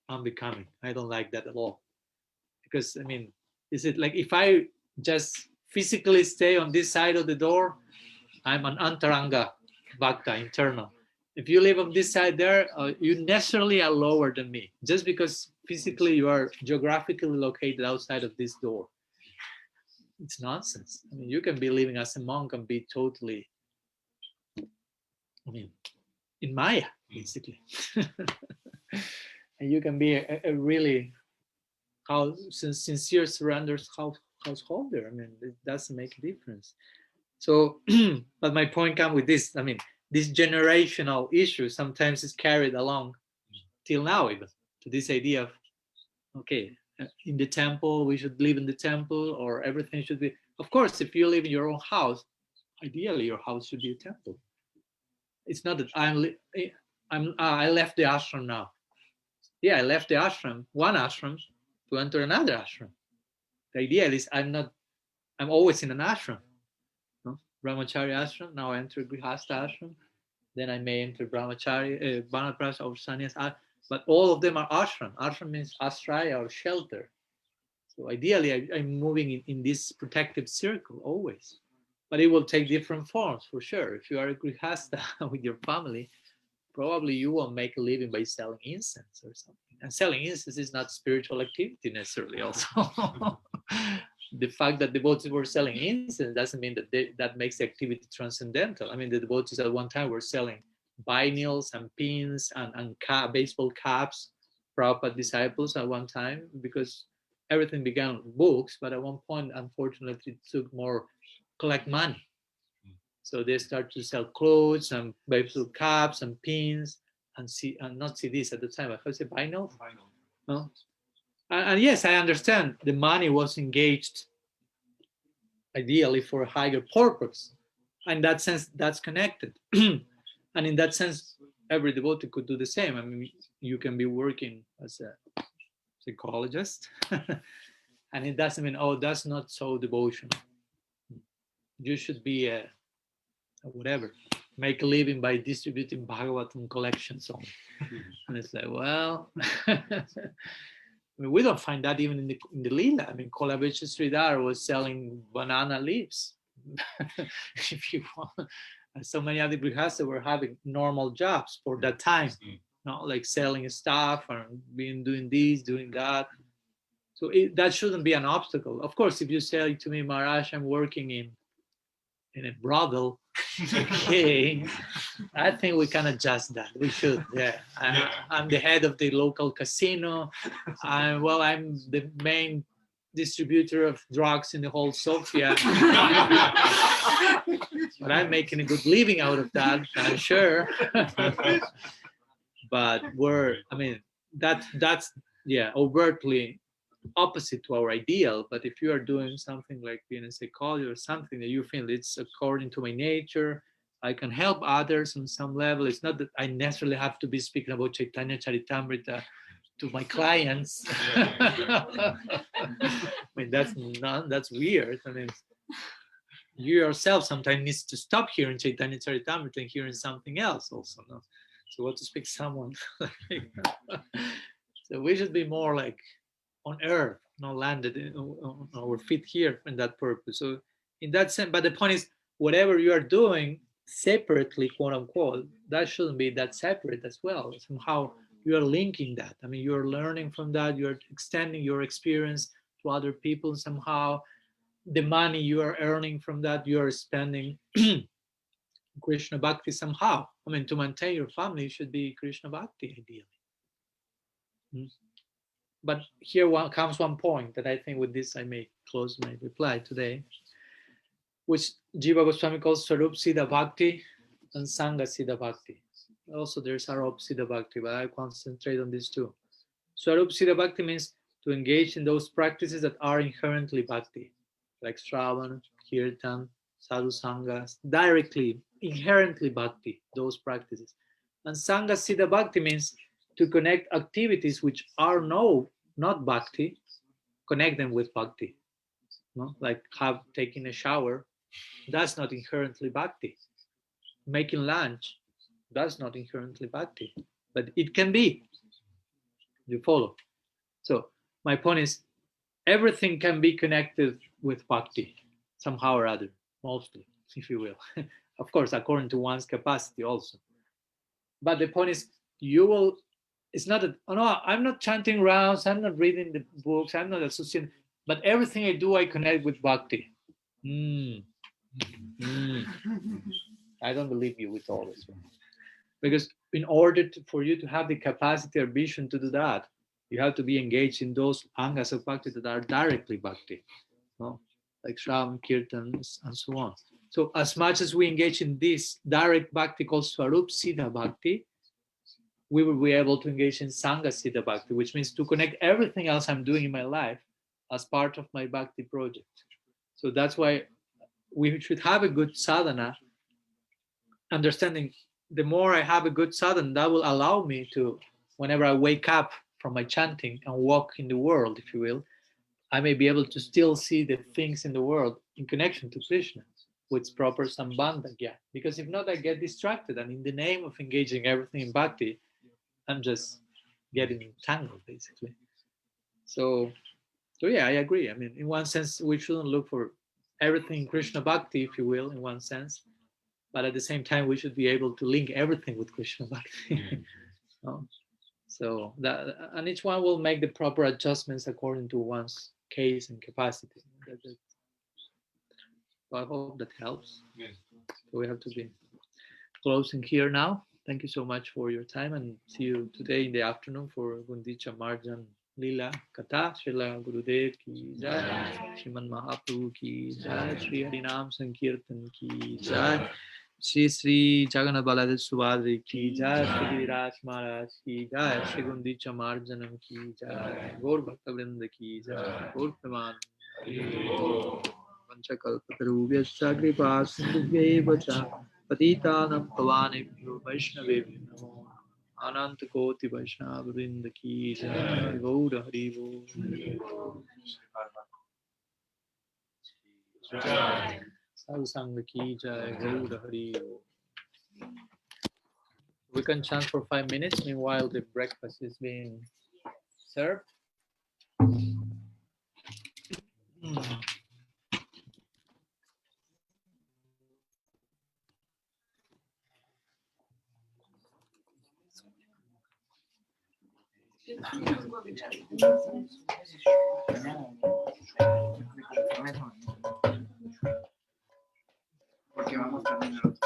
unbecoming. I don't like that at all. Because, I mean, is it like if I just physically stay on this side of the door, I'm an antaranga bhakta, internal. If you live on this side there, you necessarily are lower than me, just because physically you are geographically located outside of this door. It's nonsense. I mean, you can be living as a monk and be totally, I mean, in Maya, basically. And you can be a really sincere surrenders householder. I mean, it doesn't make a difference. So, but my point comes with this. I mean, this generational issue sometimes is carried along till now, even to this idea of, okay, in the temple, we should live in the temple, or everything should be. Of course, if you live in your own house, ideally your house should be a temple. It's not that I left the ashram now. Yeah, I left the ashram, one ashram, to enter another ashram. The idea is I'm always in an ashram. No? Brahmachari ashram, now I enter Grihastha ashram, then I may enter Brahmachari, Vanaprastha or Sannyas, but all of them are ashram. Ashram means ashraya or shelter. So ideally, I'm moving in this protective circle always. But it will take different forms for sure. If you are a Grihastha with your family, probably you will make a living by selling incense or something. And selling incense is not spiritual activity necessarily also. The fact that devotees were selling incense doesn't mean that that makes the activity transcendental. I mean, the devotees at one time were selling binyls and pins and baseball caps, Prabhupada disciples at one time, because everything began with books, but at one point, unfortunately, it took more collect money. So they start to sell clothes and baseball caps and pins and not CDs at the time. I say vinyl. No. And yes, I understand the money was engaged ideally for a higher purpose. In that sense, that's connected. And in that sense, every devotee could do the same. I mean, you can be working as a psychologist, and it doesn't mean, oh, that's not so devotional. You should be a whatever, make a living by distributing Bhagavatam collections only. And it's like, well, I mean, we don't find that even in the Lila. I mean, Kolabesha Sridhar was selling banana leaves. If you want, so many other grihastas were having normal jobs for that time, not like selling stuff or doing this, doing that. So that shouldn't be an obstacle. Of course, if you say to me, Maharaj, I'm working in a brothel, okay, I think we can adjust that. We should, yeah. I'm the head of the local casino. I'm the main distributor of drugs in the whole Sofia. But I'm making a good living out of that, I'm sure. But that's overtly opposite to our ideal. But if you are doing something like being a psychologist or something that you feel it's according to my nature, I can help others on some level. It's not that I necessarily have to be speaking about Chaitanya Charitamrita to my clients. I mean, that's weird. I mean, you yourself sometimes needs to stop hearing Chaitanya Charitamrita and hearing something else also. No? So what to speak someone? So we should be more like on earth, not landed on our feet here in that purpose. So in that sense, but the point is, whatever you are doing separately, quote unquote, that shouldn't be that separate as well. Somehow you are linking that. I mean, you are learning from that. You are extending your experience to other people somehow. The money you are earning from that, you are spending Krishna Bhakti somehow. I mean, to maintain your family, you should be Krishna Bhakti ideally. But here comes one point that I think with this I may close my reply today, which Jiva Goswami calls Swarup Siddha Bhakti and Sangha Siddha Bhakti. Also there's Arup Siddha Bhakti, but I concentrate on these two. Swarup Siddha Bhakti means to engage in those practices that are inherently Bhakti, like Shravan, Kirtan, Sadhu Sanghas, directly, inherently Bhakti, those practices. And Sangha Siddha Bhakti means to connect activities which are not Bhakti, connect them with Bhakti. No? Like taking a shower, that's not inherently Bhakti. Making lunch, that's not inherently Bhakti. But it can be. You follow? So my point is, everything can be connected with Bhakti, somehow or other, mostly, if you will. Of course, according to one's capacity also. But the point is, it's not that, oh no, I'm not chanting rounds, I'm not reading the books, I'm not associating, but everything I do, I connect with Bhakti. I don't believe you with all this. Because in order for you to have the capacity or vision to do that, you have to be engaged in those angas of Bhakti that are directly Bhakti, no? Like Shravan, Kirtan, and so on. So as much as we engage in this direct Bhakti called Swarup Siddha Bhakti, we will be able to engage in Sangha Siddha Bhakti, which means to connect everything else I'm doing in my life as part of my Bhakti project. So that's why we should have a good sadhana, understanding the more I have a good sadhana, that will allow me to, whenever I wake up from my chanting and walk in the world, if you will, I may be able to still see the things in the world in connection to Krishna with proper sambandha. Because if not, I get distracted, and in the name of engaging everything in Bhakti, I'm just getting tangled, basically. So yeah, I agree. I mean, in one sense, we shouldn't look for everything in Krishna Bhakti, if you will, in one sense. But at the same time, we should be able to link everything with Krishna Bhakti. So that, and each one will make the proper adjustments according to one's case and capacity. So I hope that helps. So we have to be closing here now. Thank you so much for your time, and see you today in the afternoon for Gundicha Marjan Leela Katha. Srila Gurudev ki jai, Shriman Mahaprabhu ki jai, Shri Harinam Sankirtan ki jai, Shri Sri Jagannath Baladev Subhadri ki jai, Shri Viraj Maharaj ki jai, Shri Gundicha Marjanam ki jai, Gaur Bhaktavrinda ki jai, Gaur Praman. Vanchakalpatarubhyascha kripa sindhubhyeva cha patitanam pavanebhyo vaishnavebhyo namo Ananta Koti Vaishnava Vrinda ki jai, Gaura Hari Bol. Sadhu Sangha ki jai, Gaura Hari Bol. We can chant for 5 minutes. Meanwhile, the breakfast is being served. Porque vamos también a los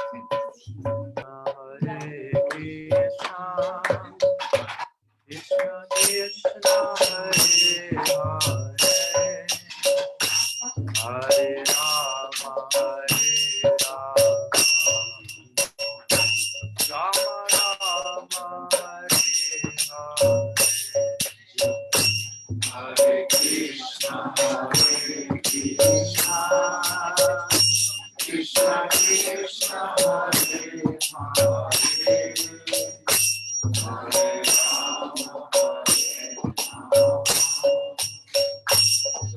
Hare Krishna, Krishna Krishna Hare Hare, Hare Rama Hare Rama, Rama Rama Hare Hare, Hare Krishna Krishna Krishna Hare Hare, Hare Rama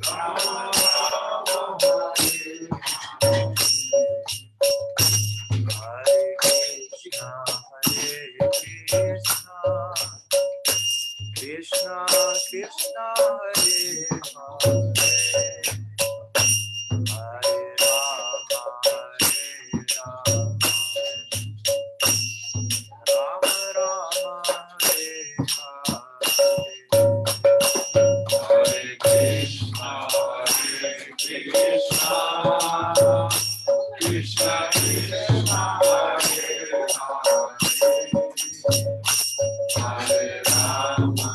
Rama Rama Hare Hare Krishna Krishna Krishna Hare Hare, Hare Rama Rama Rama Hare Hare, Hare Krishna Krishna Krishna Hare Hare, Hare Rama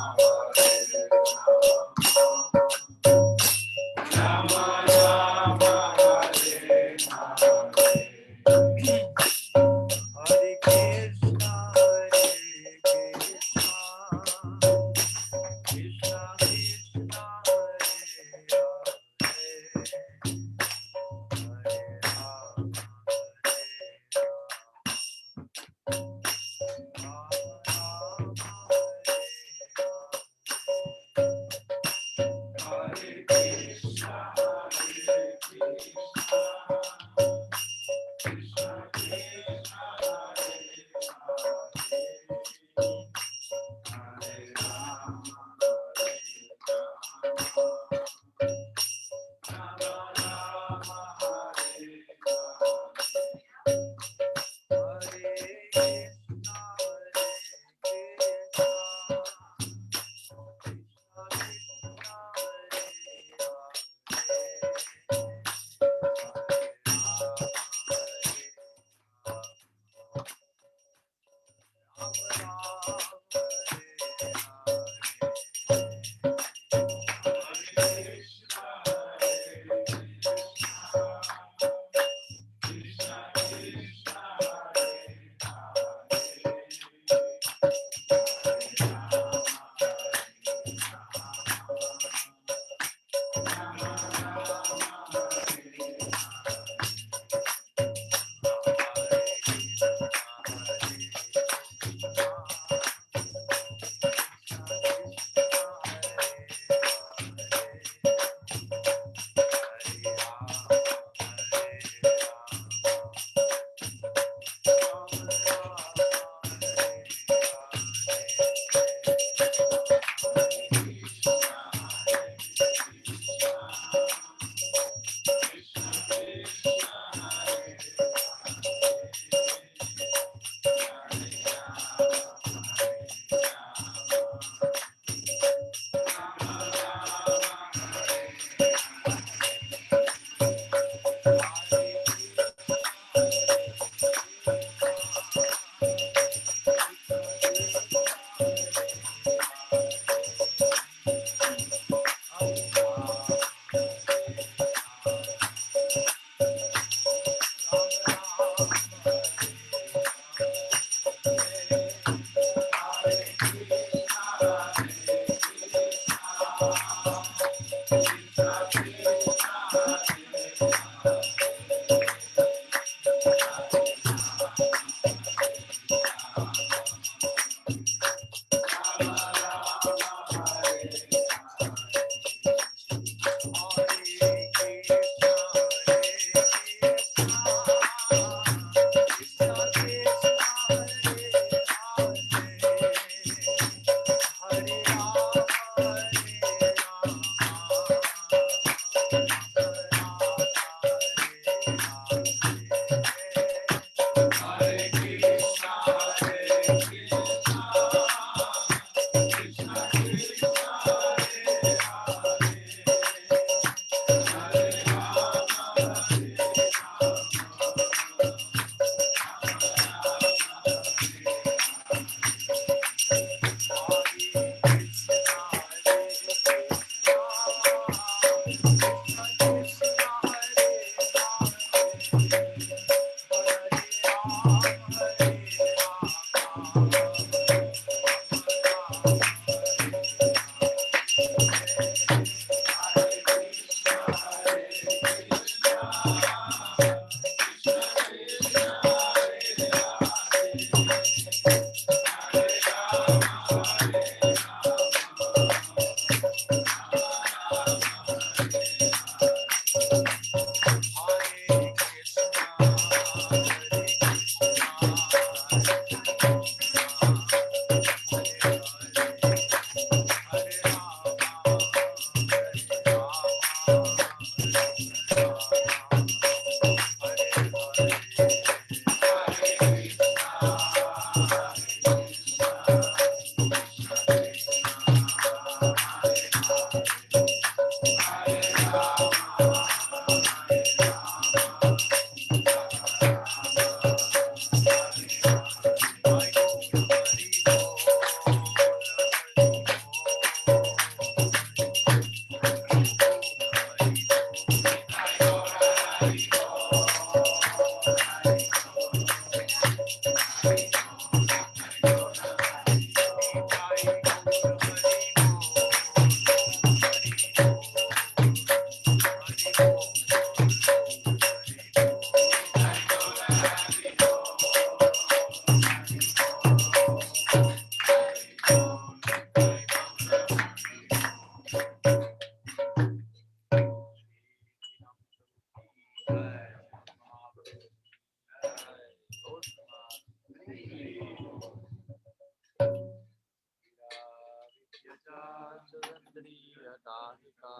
Chandriya Dahika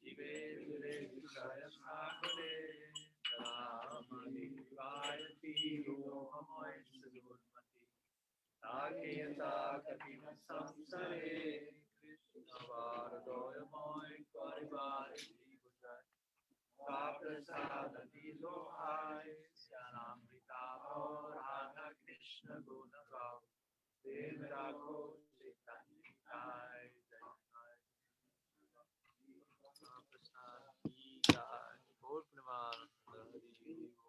Jive Vire Sayasakale Ramani Vayati Yohamoy Sadurmati Taketa Katina Samsare Krishna Varadoyamoy Karivari Jivajay Prasada Nilohai Syanamrita Radha Krishna Gunagav Devarago Chaitanya Jai Prasad Gita Gaur Premananda Hari